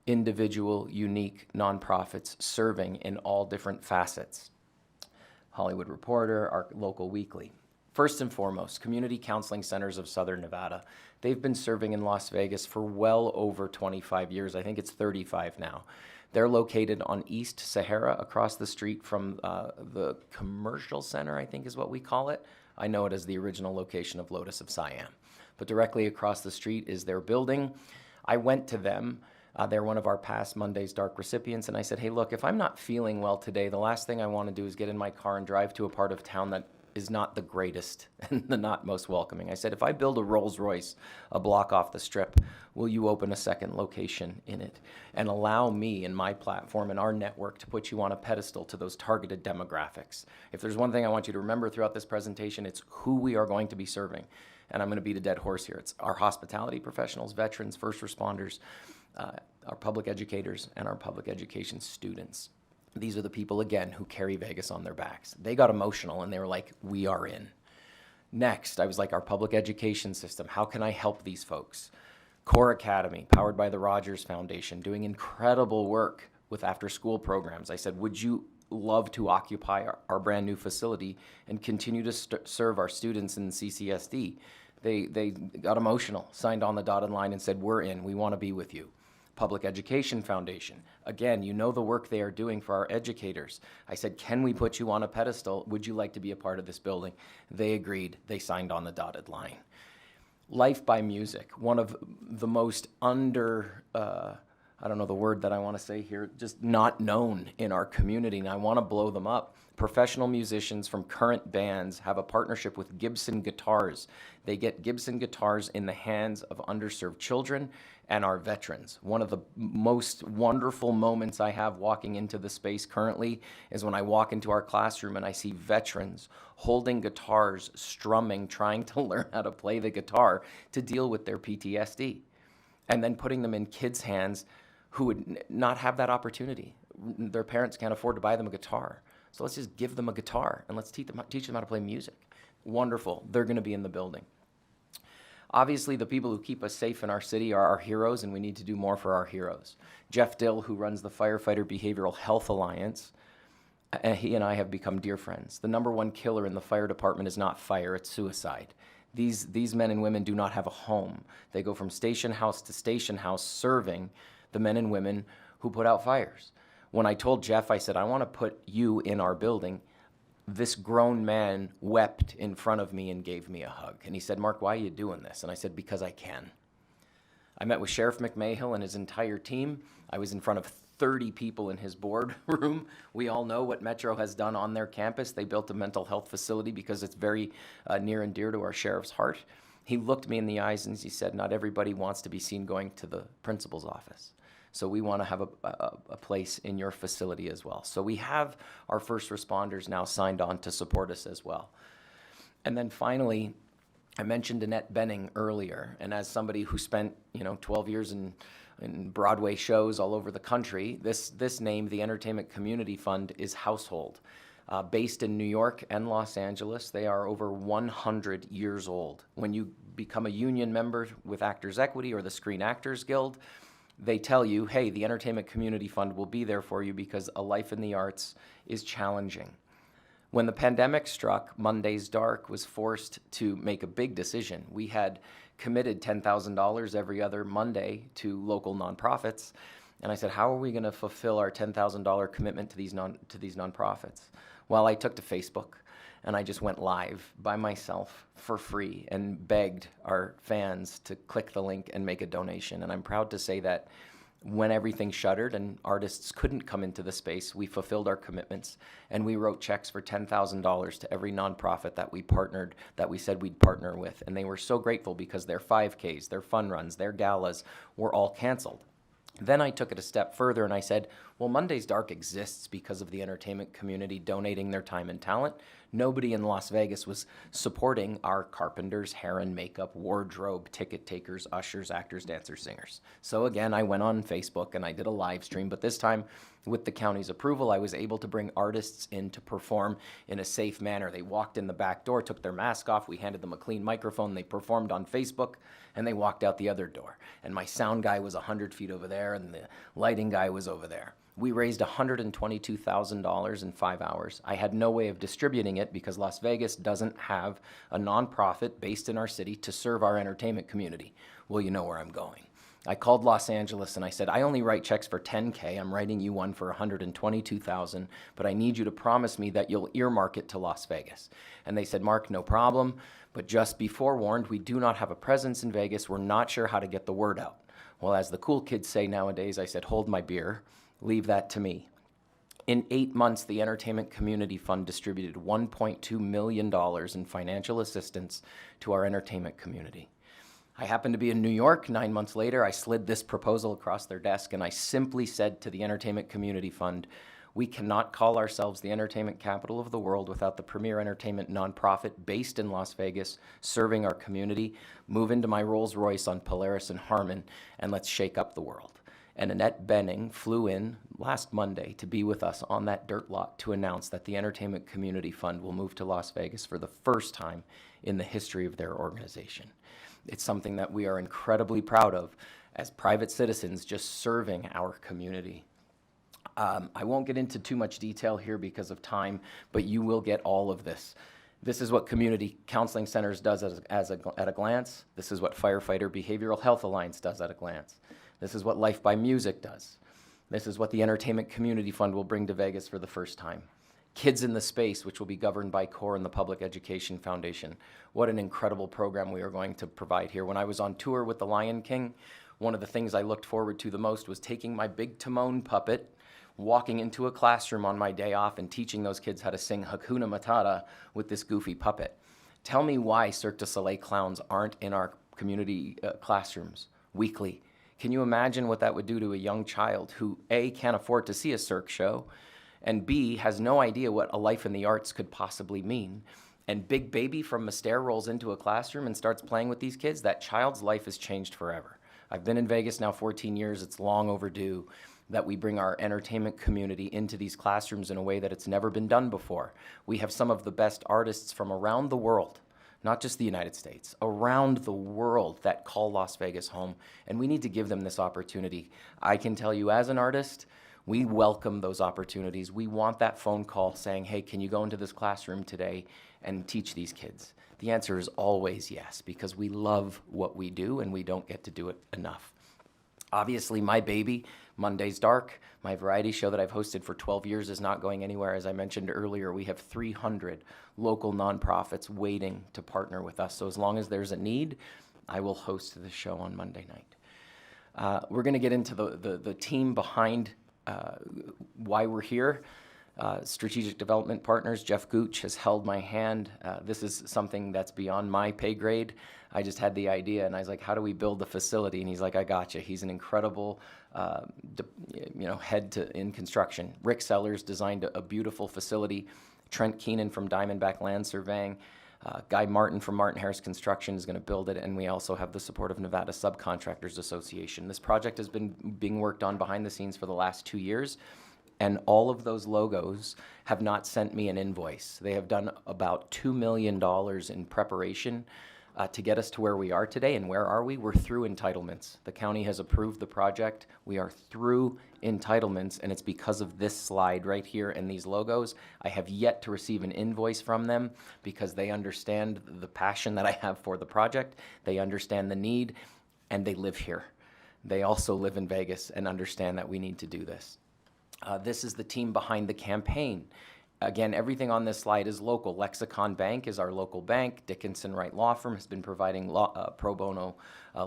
individual, unique nonprofits serving in all different facets. Hollywood Reporter, our local weekly. First and foremost, Community Counseling Centers of Southern Nevada. They've been serving in Las Vegas for well over 25 years. I think it's 35 now. They're located on East Sahara, across the street from the Commercial Center, I think is what we call it. I know it as the original location of Lotus of Siam. But directly across the street is their building. I went to them. They're one of our past Monday's Dark recipients, and I said, hey, look, if I'm not feeling well today, the last thing I want to do is get in my car and drive to a part of town that is not the greatest and the not most welcoming. I said, if I build a Rolls Royce a block off the strip, will you open a second location in it and allow me and my platform and our network to put you on a pedestal to those targeted demographics? If there's one thing I want you to remember throughout this presentation, it's who we are going to be serving. And I'm going to beat a dead horse here. It's our hospitality professionals, veterans, first responders, our public educators, and our public education students. These are the people, again, who carry Vegas on their backs. They got emotional and they were like, we are in. Next, I was like, our public education system, how can I help these folks? Core Academy, powered by the Rogers Foundation, doing incredible work with after-school programs. I said, would you love to occupy our brand new facility and continue to serve our students in CCSD? They got emotional, signed on the dotted line and said, we're in, we want to be with you. Public Education Foundation. Again, you know the work they are doing for our educators. I said, can we put you on a pedestal? Would you like to be a part of this building? They agreed. They signed on the dotted line. Life by Music, one of the most I don't know the word that I want to say here, just not known in our community, and I want to blow them up. Professional musicians from current bands have a partnership with Gibson Guitars. They get Gibson guitars in the hands of underserved children and our veterans. One of the most wonderful moments I have walking into the space currently is when I walk into our classroom and I see veterans holding guitars, strumming, trying to learn how to play the guitar to deal with their PTSD, and then putting them in kids' hands who would not have that opportunity. Their parents can't afford to buy them a guitar. So let's just give them a guitar and let's teach them how to play music. Wonderful. They're going to be in the building. Obviously, the people who keep us safe in our city are our heroes, and we need to do more for our heroes. Jeff Dill, who runs the Firefighter Behavioral Health Alliance, he and I have become dear friends. The number one killer in the fire department is not fire, it's suicide. These men and women do not have a home. They go from station house to station house serving the men and women who put out fires. When I told Jeff, I said, I want to put you in our building, this grown man wept in front of me and gave me a hug. And he said, Mark, why are you doing this? And I said, because I can. I met with Sheriff McMahill and his entire team. I was in front of 30 people in his boardroom. We all know what Metro has done on their campus. They built a mental health facility because it's very near and dear to our sheriff's heart. He looked me in the eyes and he said, not everybody wants to be seen going to the principal's office. So we want to have a place in your facility as well. So we have our first responders now signed on to support us as well. And then finally, I mentioned Annette Bening earlier, and as somebody who spent 12 years in Broadway shows all over the country, this name, the Entertainment Community Fund, is household. Based in New York and Los Angeles, they are over 100 years old. When you become a union member with Actors Equity or the Screen Actors Guild, they tell you, hey, the Entertainment Community Fund will be there for you because a life in the arts is challenging. When the pandemic struck, Monday's Dark was forced to make a big decision. We had committed $10,000 every other Monday to local nonprofits, and I said, how are we going to fulfill our $10,000 commitment to these nonprofits? Well, I took to Facebook, and I just went live by myself for free and begged our fans to click the link and make a donation. And I'm proud to say that when everything shuttered and artists couldn't come into the space, we fulfilled our commitments and we wrote checks for $10,000 to every nonprofit that we said we'd partner with. And they were so grateful because their 5Ks, their fun runs, their galas were all canceled. Then I took it a step further and I said, well, Monday's Dark exists because of the entertainment community donating their time and talent. Nobody in Las Vegas was supporting our carpenters, hair and makeup, wardrobe, ticket takers, ushers, actors, dancers, singers. So again, I went on Facebook and I did a live stream, but this time with the county's approval, I was able to bring artists in to perform in a safe manner. They walked in the back door, took their mask off, we handed them a clean microphone, they performed on Facebook, and they walked out the other door. And my sound guy was 100 feet over there, and the lighting guy was over there. We raised $122,000 in 5 hours. I had no way of distributing it because Las Vegas doesn't have a nonprofit based in our city to serve our entertainment community. Well, you know where I'm going. I called Los Angeles and I said, I only write checks for $10K. I'm writing you one for $122,000, but I need you to promise me that you'll earmark it to Las Vegas. And they said, Mark, no problem, but just be forewarned, we do not have a presence in Vegas. We're not sure how to get the word out. Well, as the cool kids say nowadays, I said, hold my beer, leave that to me. In 8 months, the Entertainment Community Fund distributed $1.2 million in financial assistance to our entertainment community. I happened to be in New York 9 months later. I slid this proposal across their desk and I simply said to the Entertainment Community Fund, we cannot call ourselves the entertainment capital of the world without the premier entertainment nonprofit based in Las Vegas, serving our community. Move into my Rolls Royce on Polaris and Harmon and let's shake up the world. And Annette Bening flew in last Monday to be with us on that dirt lot to announce that the Entertainment Community Fund will move to Las Vegas for the first time in the history of their organization. It's something that we are incredibly proud of as private citizens just serving our community. I won't get into too much detail here because of time, but you will get all of this. This is what Community Counseling Centers does at a glance. This is what Firefighter Behavioral Health Alliance does at a glance. This is what Life by Music does. This is what the Entertainment Community Fund will bring to Vegas for the first time. Kids in the Space, which will be governed by CORE and the Public Education Foundation. What an incredible program we are going to provide here. When I was on tour with the Lion King, one of the things I looked forward to the most was taking my big Timon puppet, walking into a classroom on my day off and teaching those kids how to sing Hakuna Matata with this goofy puppet. Tell me why Cirque du Soleil clowns aren't in our community classrooms weekly. Can you imagine what that would do to a young child who A, can't afford to see a Cirque show, and B, has no idea what a life in the arts could possibly mean? And Big Baby from Mystere rolls into a classroom and starts playing with these kids. That child's life has changed forever. I've been in Vegas now 14 years. It's long overdue that we bring our entertainment community into these classrooms in a way that it's never been done before. We have some of the best artists from around the world, not just the United States, around the world that call Las Vegas home, and we need to give them this opportunity. I can tell you as an artist, we welcome those opportunities. We want that phone call saying, hey, can you go into this classroom today and teach these kids? The answer is always yes, because we love what we do and we don't get to do it enough. Obviously, my baby, Monday's Dark, my variety show that I've hosted for 12 years is not going anywhere. As I mentioned earlier, we have 300 local nonprofits waiting to partner with us. So as long as there's a need, I will host the show on Monday night. We're going to get into the team behind why we're here. Strategic Development Partners, Jeff Gooch, has held my hand. This is something that's beyond my pay grade. I just had the idea, and I was like, how do we build the facility? And he's like, I gotcha. He's an incredible head in construction. Rick Sellers designed a beautiful facility. Trent Keenan from Diamondback Land Surveying. Guy Martin from Martin Harris Construction is going to build it, and we also have the support of Nevada Subcontractors Association. This project has been being worked on behind the scenes for the last 2 years, and all of those logos have not sent me an invoice. They have done about $2 million in preparation to get us to where we are today. And where are we? We're through entitlements. The county has approved the project. We are through entitlements, and it's because of this slide right here and these logos. I have yet to receive an invoice from them because they understand the passion that I have for the project. They understand the need, and they live here. They also live in Vegas and understand that we need to do this. This is the team behind the campaign. Again, everything on this slide is local. Lexicon Bank is our local bank. Dickinson Wright Law Firm has been providing pro bono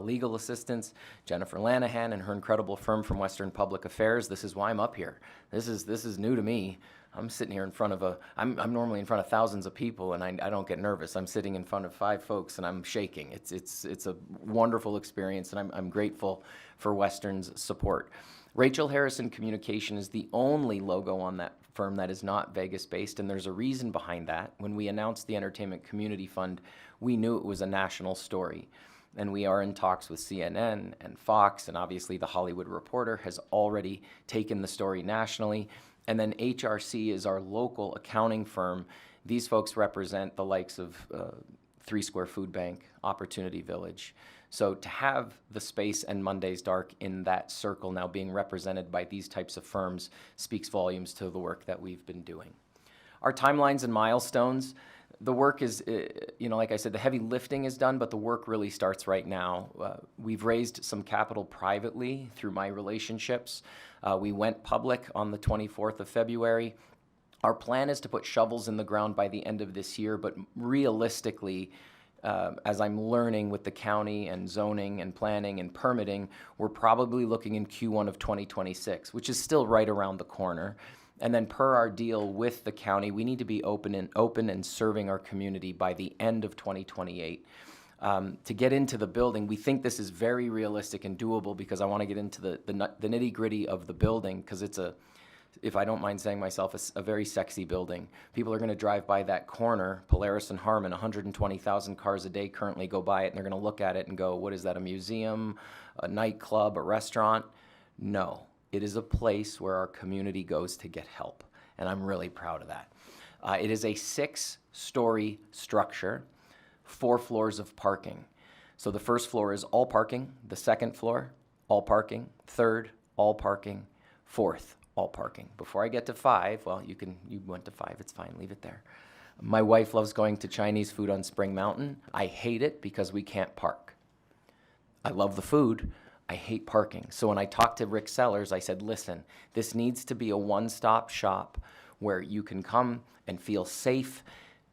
legal assistance. Jennifer Lanahan and her incredible firm from Western Public Affairs. This is why I'm up here. This is new to me. I'm sitting here in front of I'm normally in front of thousands of people, and I don't get nervous. I'm sitting in front of 5 folks, and I'm shaking. It's a wonderful experience, and I'm grateful for Western's support. Rachel Harrison Communication is the only logo on that firm that is not Vegas-based, and there's a reason behind that. When we announced the Entertainment Community Fund, we knew it was a national story, and we are in talks with CNN and Fox, and obviously the Hollywood Reporter has already taken the story nationally. And then HRC is our local accounting firm. These folks represent the likes of 3 Square Food Bank, Opportunity Village. So to have the space and Monday's Dark in that circle now being represented by these types of firms speaks volumes to the work that we've been doing. Our timelines and milestones, the work is, like I said, the heavy lifting is done, but the work really starts right now. We've raised some capital privately through my relationships. We went public on the 24th of February. Our plan is to put shovels in the ground by the end of this year, but realistically, as I'm learning with the county and zoning and planning and permitting, we're probably looking in Q1 of 2026, which is still right around the corner. And then per our deal with the county, we need to be open and serving our community by the end of 2028. To get into the building, we think this is very realistic and doable because I want to get into the nitty-gritty of the building because it's if I don't mind saying myself, a very sexy building. People are going to drive by that corner, Polaris and Harmon, 120,000 cars a day currently go by it, and they're going to look at it and go, what is that, a museum, a nightclub, a restaurant? No, it is a place where our community goes to get help, and I'm really proud of that. It is a 6-story structure, 4 floors of parking. So the first floor is all parking, the second floor, all parking, third, all parking, fourth, all parking. Before I get to 5, well, you went to 5, it's fine, leave it there. My wife loves going to Chinese food on Spring Mountain. I hate it because we can't park. I love the food, I hate parking. So when I talked to Rick Sellers, I said, listen, this needs to be a one-stop shop where you can come and feel safe,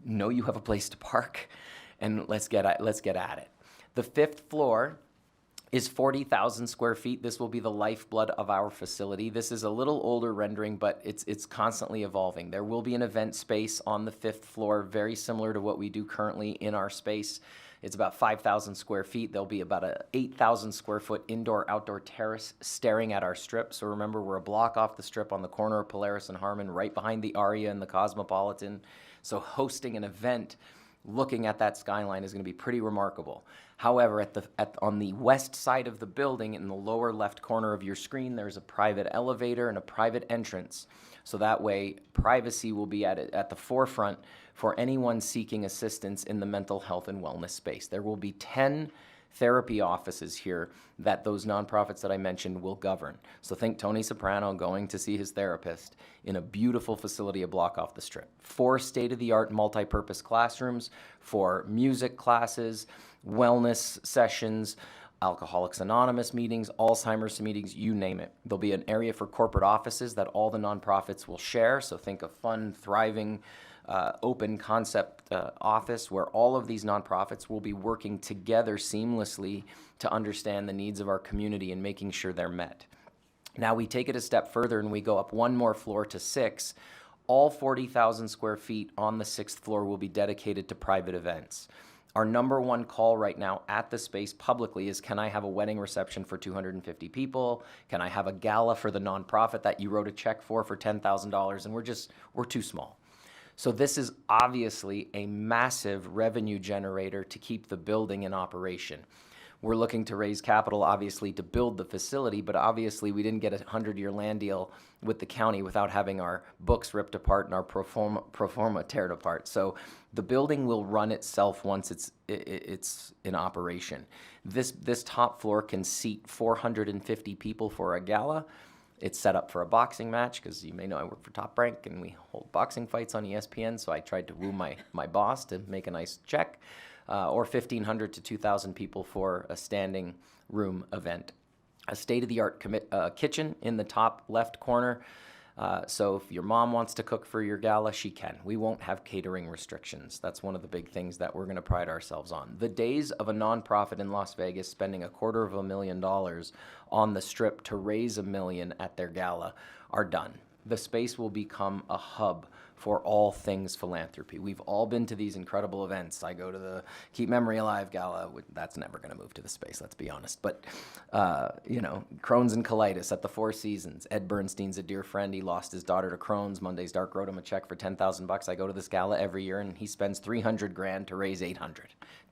know you have a place to park, and let's get at it. The 5th floor is 40,000 square feet. This will be the lifeblood of our facility. This is a little older rendering, but it's constantly evolving. There will be an event space on the 5th floor, very similar to what we do currently in our space. It's about 5,000 square feet. There'll be about a 8,000 square foot indoor-outdoor terrace staring at our strip. So remember, we're a block off the strip on the corner of Polaris and Harmon, right behind the Aria and the Cosmopolitan. So hosting an event looking at that skyline is going to be pretty remarkable. However, on the west side of the building, in the lower left corner of your screen, there's a private elevator and a private entrance. So that way, privacy will be at the forefront for anyone seeking assistance in the mental health and wellness space. There will be 10 therapy offices here that those nonprofits that I mentioned will govern. So think Tony Soprano going to see his therapist in a beautiful facility a block off the strip. 4 state-of-the-art multi-purpose classrooms for music classes, wellness sessions, Alcoholics Anonymous meetings, Alzheimer's meetings, you name it. There'll be an area for corporate offices that all the nonprofits will share. So think of fun, thriving, open concept office where all of these nonprofits will be working together seamlessly to understand the needs of our community and making sure they're met. Now we take it a step further and we go up one more floor to 6. All 40,000 square feet on the 6th floor will be dedicated to private events. Our number one call right now at the space publicly is, can I have a wedding reception for 250 people? Can I have a gala for the nonprofit that you wrote a check for $10,000? And we're too small. So this is obviously a massive revenue generator to keep the building in operation. We're looking to raise capital, obviously, to build the facility, but obviously we didn't get a 100-year land deal with the county without having our books ripped apart and our pro forma teared apart. So the building will run itself once it's in operation. This top floor can seat 450 people for a gala. It's set up for a boxing match, because you may know I work for Top Rank and we hold boxing fights on ESPN, so I tried to woo my boss to make a nice check. Or 1,500 to 2,000 people for a standing room event. A state-of-the-art kitchen in the top left corner. So if your mom wants to cook for your gala, she can. We won't have catering restrictions. That's one of the big things that we're going to pride ourselves on. The days of a nonprofit in Las Vegas spending $250,000 on the Strip to raise $1 million at their gala are done. The space will become a hub for all things philanthropy. We've all been to these incredible events. I go to the Keep Memory Alive Gala. That's never going to move to the space, let's be honest. But, Crohn's and colitis at the Four Seasons. Ed Bernstein's a dear friend. He lost his daughter to Crohn's. Monday's Dark wrote him a check for $10,000. I go to this gala every year, and he spends $300,000 to raise $800.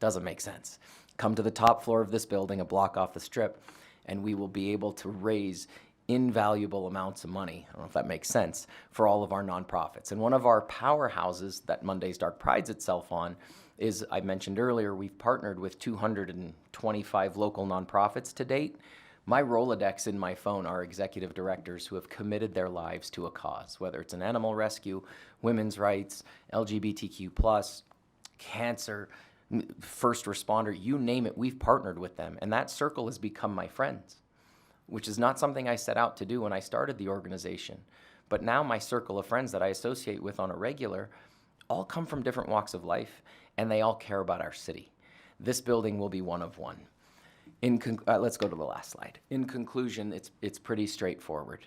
Doesn't make sense. Come to the top floor of this building, a block off the Strip, and we will be able to raise invaluable amounts of money, I don't know if that makes sense, for all of our nonprofits. And one of our powerhouses that Monday's Dark prides itself on is, I mentioned earlier, we've partnered with 225 local nonprofits to date. My Rolodex in my phone are executive directors who have committed their lives to a cause, whether it's an animal rescue, women's rights, LGBTQ+, cancer, first responder, you name it, we've partnered with them. And that circle has become my friends, which is not something I set out to do when I started the organization. But now my circle of friends that I associate with on a regular all come from different walks of life, and they all care about our city. This building will be one of one. Let's go to the last slide. In conclusion, it's pretty straightforward.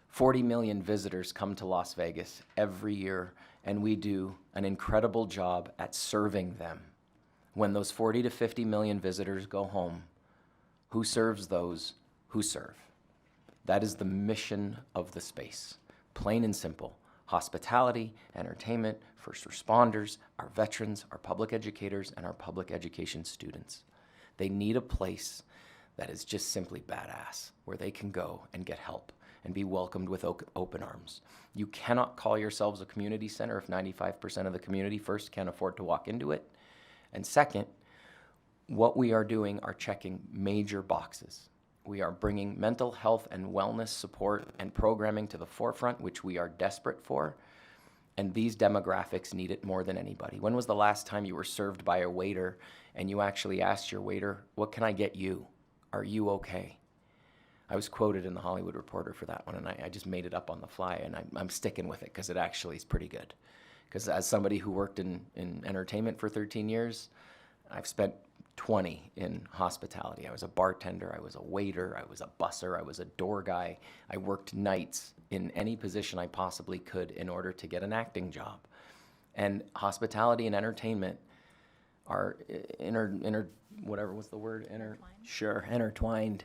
40 million visitors come to Las Vegas every year, and we do an incredible job at serving them. When those 40 to 50 million visitors go home, who serves those who serve? That is the mission of the space. Plain and simple. Hospitality, entertainment, first responders, our veterans, our public educators, and our public education students. They need a place that is just simply badass, where they can go and get help and be welcomed with open arms. You cannot call yourselves a community center if 95% of the community, first, can't afford to walk into it, and second, what we are doing are checking major boxes. We are bringing mental health and wellness support and programming to the forefront, which we are desperate for. And these demographics need it more than anybody. When was the last time you were served by a waiter and you actually asked your waiter, what can I get you? Are you okay? I was quoted in the Hollywood Reporter for that one, and I just made it up on the fly, and I'm sticking with it because it actually is pretty good. Because as somebody who worked in entertainment for 13 years, I've spent 20 in hospitality. I was a bartender, I was a waiter, I was a busser, I was a door guy. I worked nights in any position I possibly could in order to get an acting job. And hospitality and entertainment are intertwined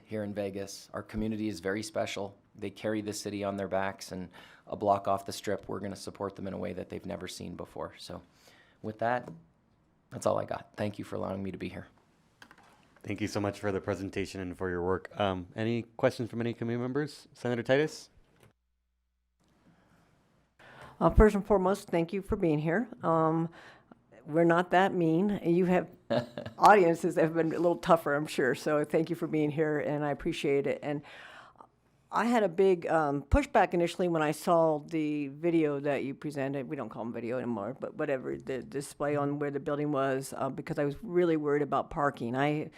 here in Vegas. Our community is very special. They carry the city on their backs, and a block off the Strip, we're going to support them in a way that they've never seen before. So with that, that's all I got. Thank you for allowing me to be here. Thank you so much for the presentation and for your work. Any questions from any committee members? Senator Titus? First and foremost, thank you for being here. We're not that mean. You have audiences that have been a little tougher, I'm sure. So thank you for being here, and I appreciate it. And I had a big pushback initially when I saw the video that you presented. We don't call them video anymore, but whatever, the display on where the building was, because I was really worried about parking. I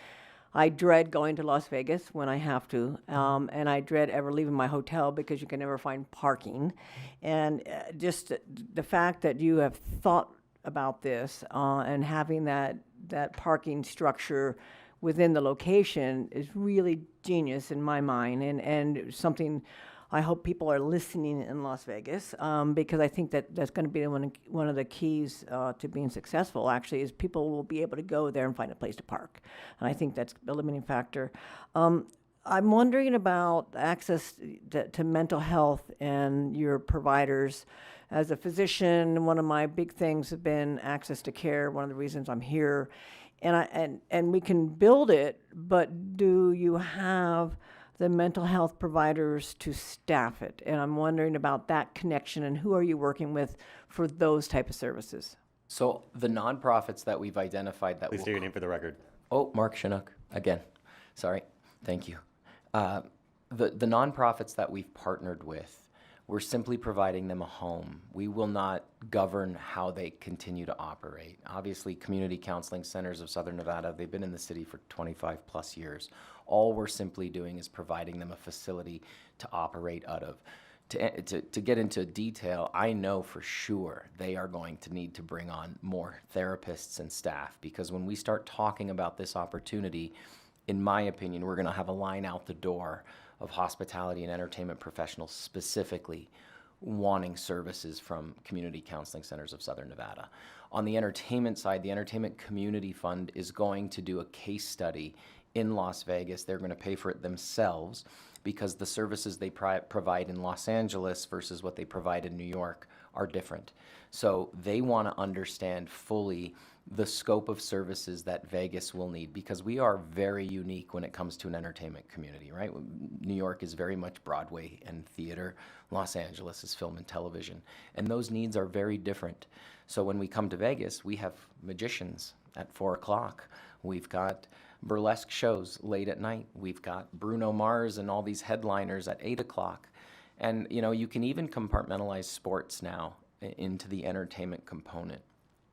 dread going to Las Vegas when I have to, and I dread ever leaving my hotel because you can never find parking. And just the fact that you have thought about this and having that parking structure within the location is really genius in my mind, and something I hope people are listening in Las Vegas, because I think that that's going to be one of the keys to being successful, actually, is people will be able to go there and find a place to park. And I think that's a limiting factor. I'm wondering about access to mental health and your providers. As a physician, one of my big things have been access to care, one of the reasons I'm here. And we can build it, but do you have the mental health providers to staff it? And I'm wondering about that connection, and who are you working with for those type of services? So the nonprofits that we've identified that Please will state your name for the record. Oh, Mark Chinook, again. Sorry. Thank you. The nonprofits that we've partnered with, we're simply providing them a home. We will not govern how they continue to operate. Obviously, Community Counseling Centers of Southern Nevada, they've been in the city for 25 plus years. All we're simply doing is providing them a facility to operate out of. To get into detail, I know for sure they are going to need to bring on more therapists and staff, because when we start talking about this opportunity, in my opinion, we're going to have a line out the door of hospitality and entertainment professionals specifically wanting services from Community Counseling Centers of Southern Nevada. On the entertainment side, the Entertainment Community Fund is going to do a case study in Las Vegas. They're going to pay for it themselves, because the services they provide in Los Angeles versus what they provide in New York are different. So they want to understand fully the scope of services that Vegas will need, because we are very unique when it comes to an entertainment community, right? New York is very much Broadway and theater. Los Angeles is film and television. And those needs are very different. So when we come to Vegas, we have magicians at 4 o'clock. We've got burlesque shows late at night. We've got Bruno Mars and all these headliners at 8 o'clock. And, you know, you can even compartmentalize sports now into the entertainment component.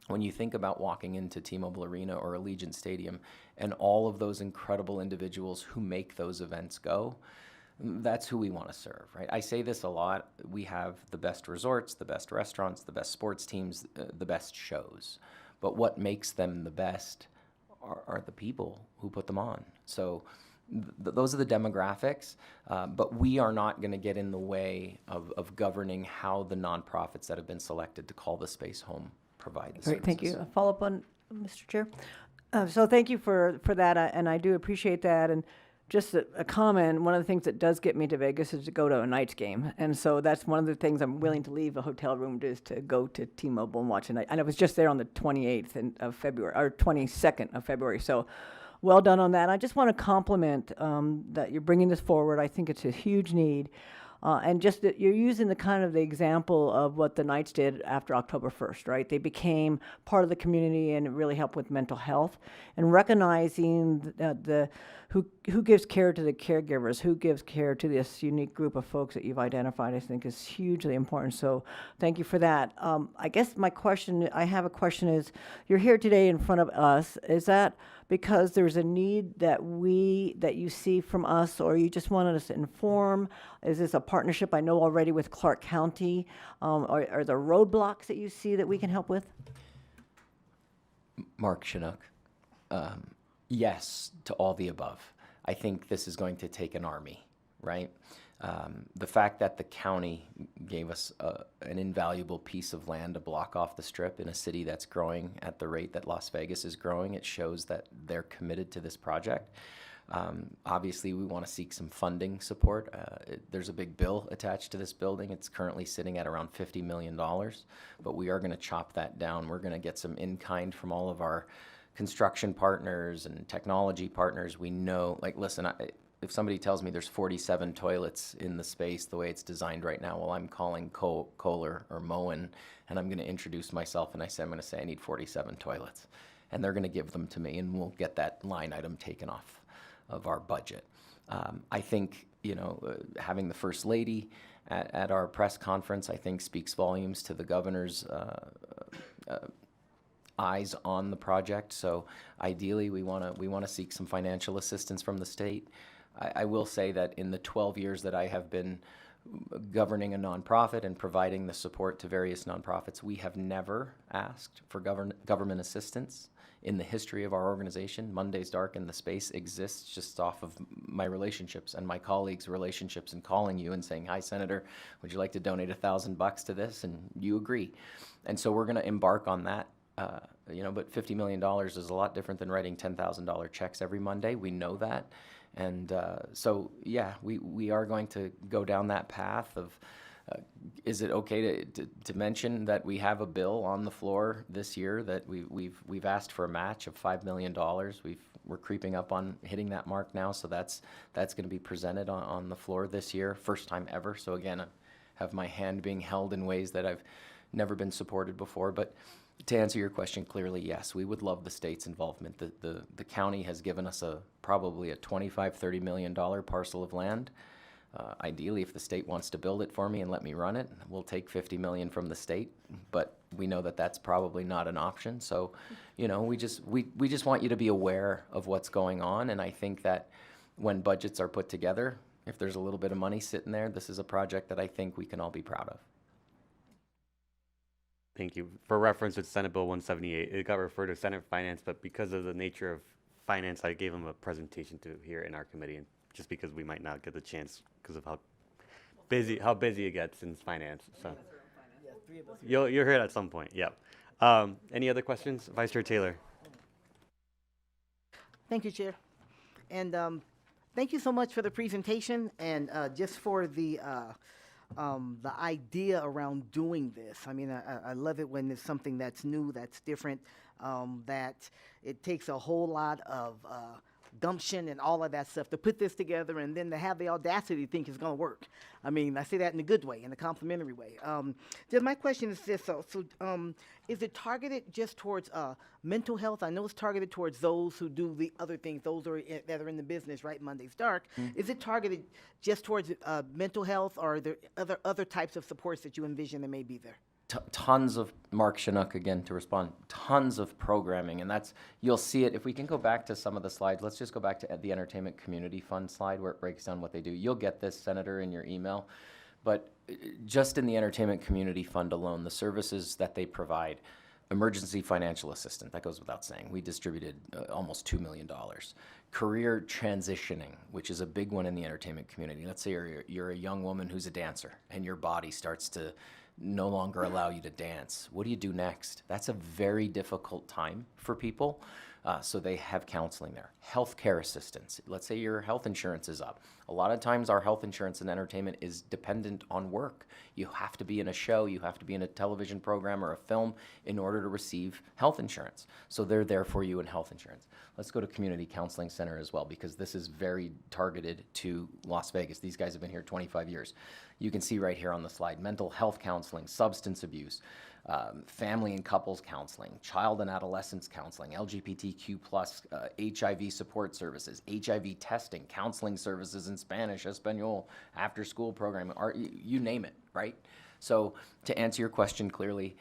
When you think about walking into T-Mobile Arena or Allegiant Stadium and all of those incredible individuals who make those events go, that's who we want to serve, right? I say this a lot. We have the best resorts, the best restaurants, the best sports teams, the best shows. But what makes them the best are the people who put them on. So those are the demographics, but we are not going to get in the way of governing how the nonprofits that have been selected to call the space home provide the services. Great, thank you. A follow-up on, Mr. Chair? So thank you for that, and I do appreciate that. And just a comment, one of the things that does get me to Vegas is to go to a Knights game. And so that's one of the things I'm willing to leave a hotel room is to go to T-Mobile and watch a night. And I was just there on the 28th of February, or 22nd of February. So well done on that. I just want to compliment that you're bringing this forward. I think it's a huge need. And just that you're using the kind of the example of what the Knights did after October 1st, right? They became part of the community and it really helped with mental health. And recognizing who gives care to the caregivers, who gives care to this unique group of folks that you've identified, I think is hugely important. So thank you for that. I guess I have a question is, you're here today in front of us. Is that because there's a need that you see from us, or you just wanted us to inform? Is this a partnership I know already with Clark County? Are there roadblocks that you see that we can help with? Mark Chinook, yes to all the above. I think this is going to take an army, right? The fact that the county gave us an invaluable piece of land to block off the strip in a city that's growing at the rate that Las Vegas is growing, it shows that they're committed to this project. Obviously, we want to seek some funding support. There's a big bill attached to this building. It's currently sitting at around $50 million, but we are going to chop that down. We're going to get some in-kind from all of our construction partners and technology partners. We know, like, listen, if somebody tells me there's 47 toilets in the space the way it's designed right now, well, I'm calling Kohler or Moen, and I'm going to introduce myself, and I'm going to say I need 47 toilets. And they're going to give them to me, and we'll get that line item taken off of our budget. I think, having the First Lady at our press conference, I think speaks volumes to the governor's eyes on the project. So ideally, we want to seek some financial assistance from the state. I will say that in the 12 years that I have been governing a nonprofit and providing the support to various nonprofits. We have never asked for government assistance in the history of our organization. Monday's Dark and the space exists just off of my relationships and my colleagues' relationships and calling you and saying, "Hi, Senator, would you like to donate $1,000 to this?" And you agree. And so we're going to embark on that. But $50 million is a lot different than writing $10,000 checks every Monday. We know that. And we are going to go down that path of, is it okay to mention that we have a bill on the floor this year that we've asked for a match of $5 million. We're creeping up on hitting that mark now, so that's going to be presented on the floor this year, first time ever. So again, I have my hand being held in ways that I've never been supported before. But to answer your question clearly, yes, we would love the state's involvement. The county has given us probably a $25-30 million parcel of land. Ideally, if the state wants to build it for me and let me run it, we'll take $50 million from the state. But we know that that's probably not an option. So, we just want you to be aware of what's going on. And I think that when budgets are put together, if there's a little bit of money sitting there, this is a project that I think we can all be proud of. Thank you. For reference, it's Senate Bill 178. It got referred to Senate Finance, but because of the nature of finance, I gave them a presentation to here in our committee, and just because we might not get the chance because of how busy it gets in finance. So you'll hear it at some point. Yep. Any other questions, Vice Chair Taylor? Thank you, Chair. And thank you so much for the presentation and just for the idea around doing this. I mean, I love it when it's something that's new, that's different, that it takes a whole lot of gumption and all of that stuff to put this together and then to have the audacity to think it's going to work. I mean, I say that in a good way, in a complimentary way. Just my question is this, is it targeted just towards mental health? I know it's targeted towards those who do the other things, those that are in the business, right? Monday's Dark. Is it targeted just towards mental health, or are there other types of supports that you envision that may be there? Tons of, Mark Chinook again to respond, tons of programming, and you'll see it. If we can go back to some of the slides, let's just go back to the Entertainment Community Fund slide where it breaks down what they do. You'll get this, Senator, in your email, but just in the Entertainment Community Fund alone, the services that they provide, emergency financial assistance, that goes without saying. We distributed almost $2 million. Career transitioning, which is a big one in the entertainment community. Let's say you're a young woman who's a dancer and your body starts to no longer allow you to dance. What do you do next? That's a very difficult time for people. So they have counseling there. Healthcare assistance. Let's say your health insurance is up. A lot of times our health insurance and entertainment is dependent on work. You have to be in a show, you have to be in a television program or a film in order to receive health insurance. So they're there for you in health insurance. Let's go to Community Counseling Center as well, because this is very targeted to Las Vegas. These guys have been here 25 years. You can see right here on the slide, mental health counseling, substance abuse, family and couples counseling, child and adolescents counseling, LGBTQ+, HIV support services, HIV testing, counseling services in Spanish, Espanol, after-school programming, you name it, right? So to answer your question clearly,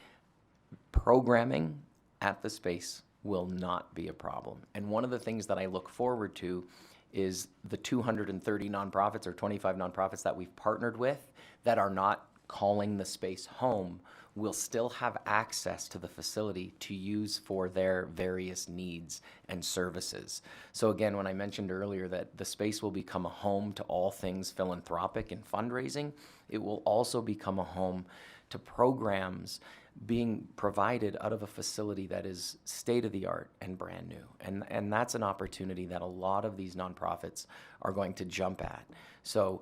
programming at the space will not be a problem. And one of the things that I look forward to is the 230 nonprofits or 25 nonprofits that we've partnered with that are not calling the space home will still have access to the facility to use for their various needs and services. So again, when I mentioned earlier that the space will become a home to all things philanthropic and fundraising, it will also become a home to programs being provided out of a facility that is state-of-the-art and brand new. And that's an opportunity that a lot of these nonprofits are going to jump at. So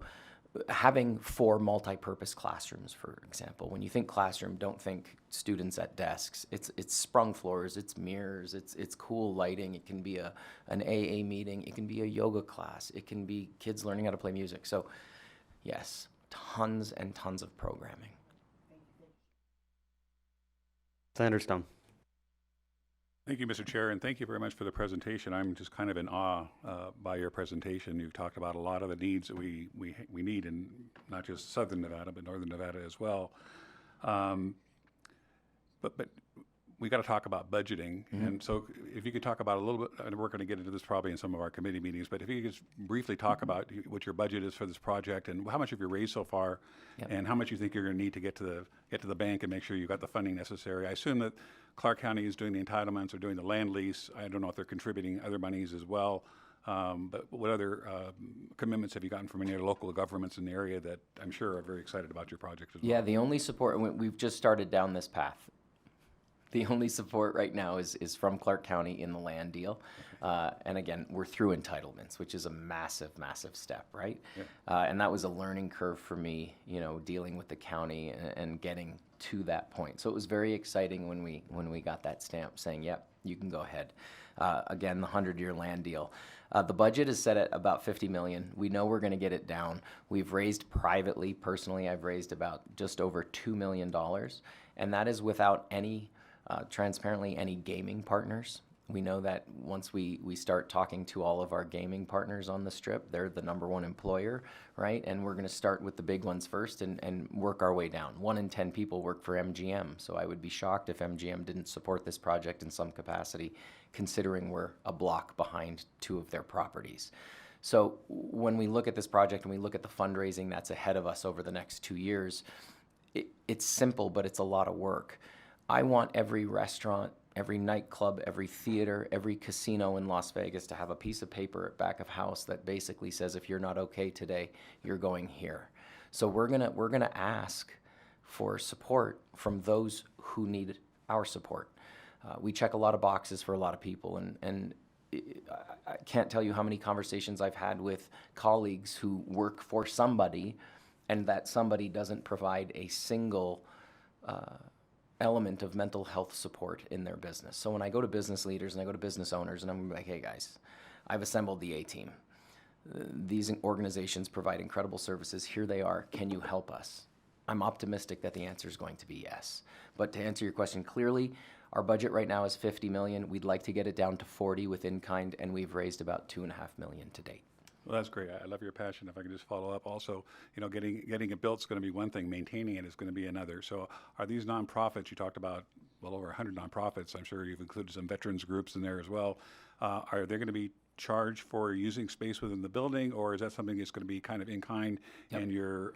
having 4 multi-purpose classrooms, for example. When you think classroom, don't think students at desks. It's sprung floors, it's mirrors, it's cool lighting. It can be an AA meeting, it can be a yoga class, it can be kids learning how to play music. So yes, tons and tons of programming. Senator Stone. Thank you, Mr. Chair, and thank you very much for the presentation. I'm just kind of in awe by your presentation. You've talked about a lot of the needs that we need in not just Southern Nevada, but Northern Nevada as well. But we got to talk about budgeting. And so if you could talk about a little bit, and we're going to get into this probably in some of our committee meetings, but if you could just briefly talk about what your budget is for this project and how much have you raised so far, and how much you think you're going to need to get to the bank and make sure you got the funding necessary. I assume that Clark County is doing the entitlements or doing the land lease. I don't know if they're contributing other monies as well. But what other commitments have you gotten from any other local governments in the area that I'm sure are very excited about your project as well? Yeah, the only support, we've just started down this path. The only support right now is from Clark County in the land deal. And again, we're through entitlements, which is a massive, massive step, right? And that was a learning curve for me, dealing with the county and getting to that point. So it was very exciting when we got that stamp saying, yep, you can go ahead. Again, the 100-year land deal. The budget is set at about $50 million. We know we're going to get it down. We've raised privately, personally, I've raised about just over $2 million. And that is without any, transparently, any gaming partners. We know that once we start talking to all of our gaming partners on the Strip, they're the #1 employer, right? And we're going to start with the big ones first and work our way down. 1 in 10 people work for MGM, so I would be shocked if MGM didn't support this project in some capacity, considering we're a block behind 2 of their properties. So when we look at this project and we look at the fundraising that's ahead of us over the next 2 years, it's simple, but it's a lot of work. I want every restaurant, every nightclub, every theater, every casino in Las Vegas to have a piece of paper at back of house that basically says, if you're not okay today, you're going here. So we're gonna ask for support from those who need our support. We check a lot of boxes for a lot of people, and I can't tell you how many conversations I've had with colleagues who work for somebody, and that somebody doesn't provide a single element of mental health support in their business. So when I go to business leaders and I go to business owners and I'm like, hey guys, I've assembled the A-team. These organizations provide incredible services. Here they are. Can you help us? I'm optimistic that the answer is going to be yes. But to answer your question clearly, our budget right now is $50 million. We'd like to get it down to 40 with in-kind, and we've raised about $2.5 million to date. Well, that's great. I love your passion. If I can just follow up also, getting it built is going to be one thing, maintaining it is going to be another. So are these nonprofits, you talked about well over 100 nonprofits, I'm sure you've included some veterans groups in there as well. Are they going to be charged for using space within the building, or is that something that's going to be kind of in kind in your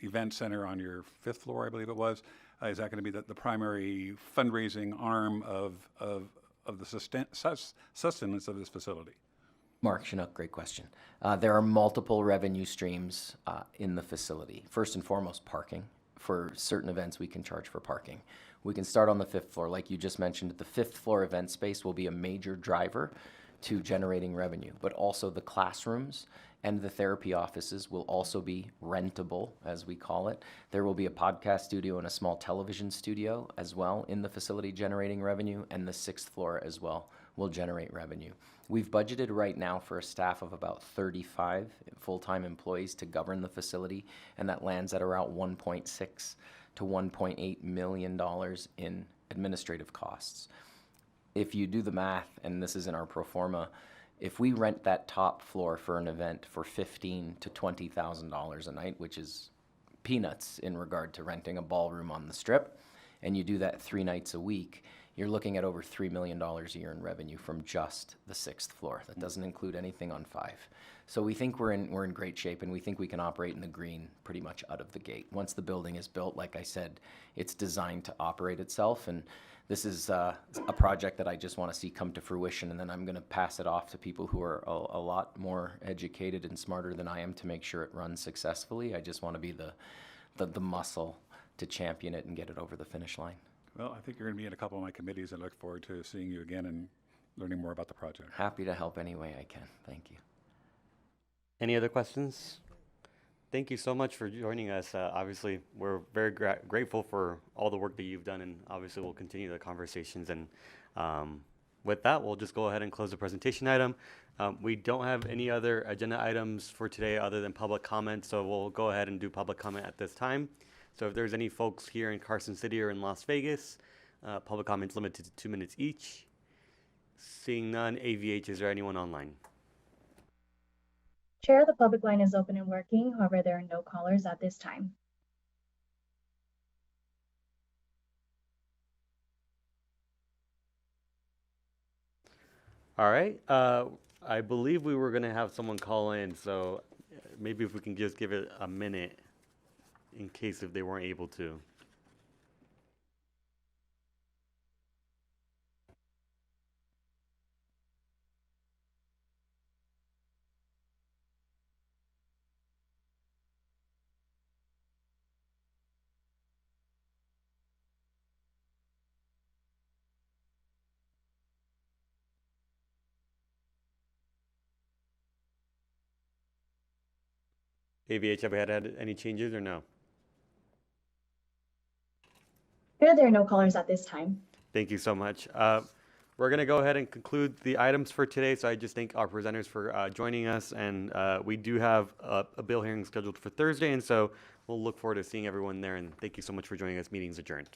event center on your 5th floor, I believe it was? Is that going to be the primary fundraising arm of the sustenance of this facility? Mark Chinook, great question. There are multiple revenue streams in the facility. First and foremost, parking. For certain events, we can charge for parking. We can start on the 5th floor. Like you just mentioned, the 5th floor event space will be a major driver to generating revenue, but also the classrooms and the therapy offices will also be rentable, as we call it. There will be a podcast studio and a small television studio as well in the facility generating revenue, and the 6th floor as well will generate revenue. We've budgeted right now for a staff of about 35 full-time employees to govern the facility, and that lands at around $1.6 to $1.8 million in administrative costs. If you do the math, and this is in our pro forma, if we rent that top floor for an event for $15,000 to $20,000 a night, which is peanuts in regard to renting a ballroom on the Strip, and you do that 3 nights a week, you're looking at over $3 million a year in revenue from just the 6th floor. That doesn't include anything on 5. So we think we're in great shape, and we think we can operate in the green pretty much out of the gate. Once the building is built, like I said, it's designed to operate itself, and this is a project that I just want to see come to fruition, and then I'm going to pass it off to people who are a lot more educated and smarter than I am to make sure it runs successfully. I just want to be the muscle to champion it and get it over the finish line. Well, I think you're going to be in a couple of my committees. I look forward to seeing you again and learning more about the project. Happy to help any way I can. Thank you. Any other questions? Thank you so much for joining us. Obviously, we're very grateful for all the work that you've done, and obviously we'll continue the conversations. And with that, we'll just go ahead and close the presentation item. We don't have any other agenda items for today other than public comment, so we'll go ahead and do public comment at this time. So if there's any folks here in Carson City or in Las Vegas, public comments limited to 2 minutes each. Seeing none, AVH, is there anyone online? Chair, the public line is open and working. However, there are no callers at this time. All right. I believe we were going to have someone call in, so maybe if we can just give it a minute in case if they weren't able to. AVH, have we had any changes or no? Good, there are no callers at this time. Thank you so much. We're going to go ahead and conclude the items for today. So I just thank our presenters for joining us. And we do have a bill hearing scheduled for Thursday. And so we'll look forward to seeing everyone there. And thank you so much for joining us. Meeting's adjourned.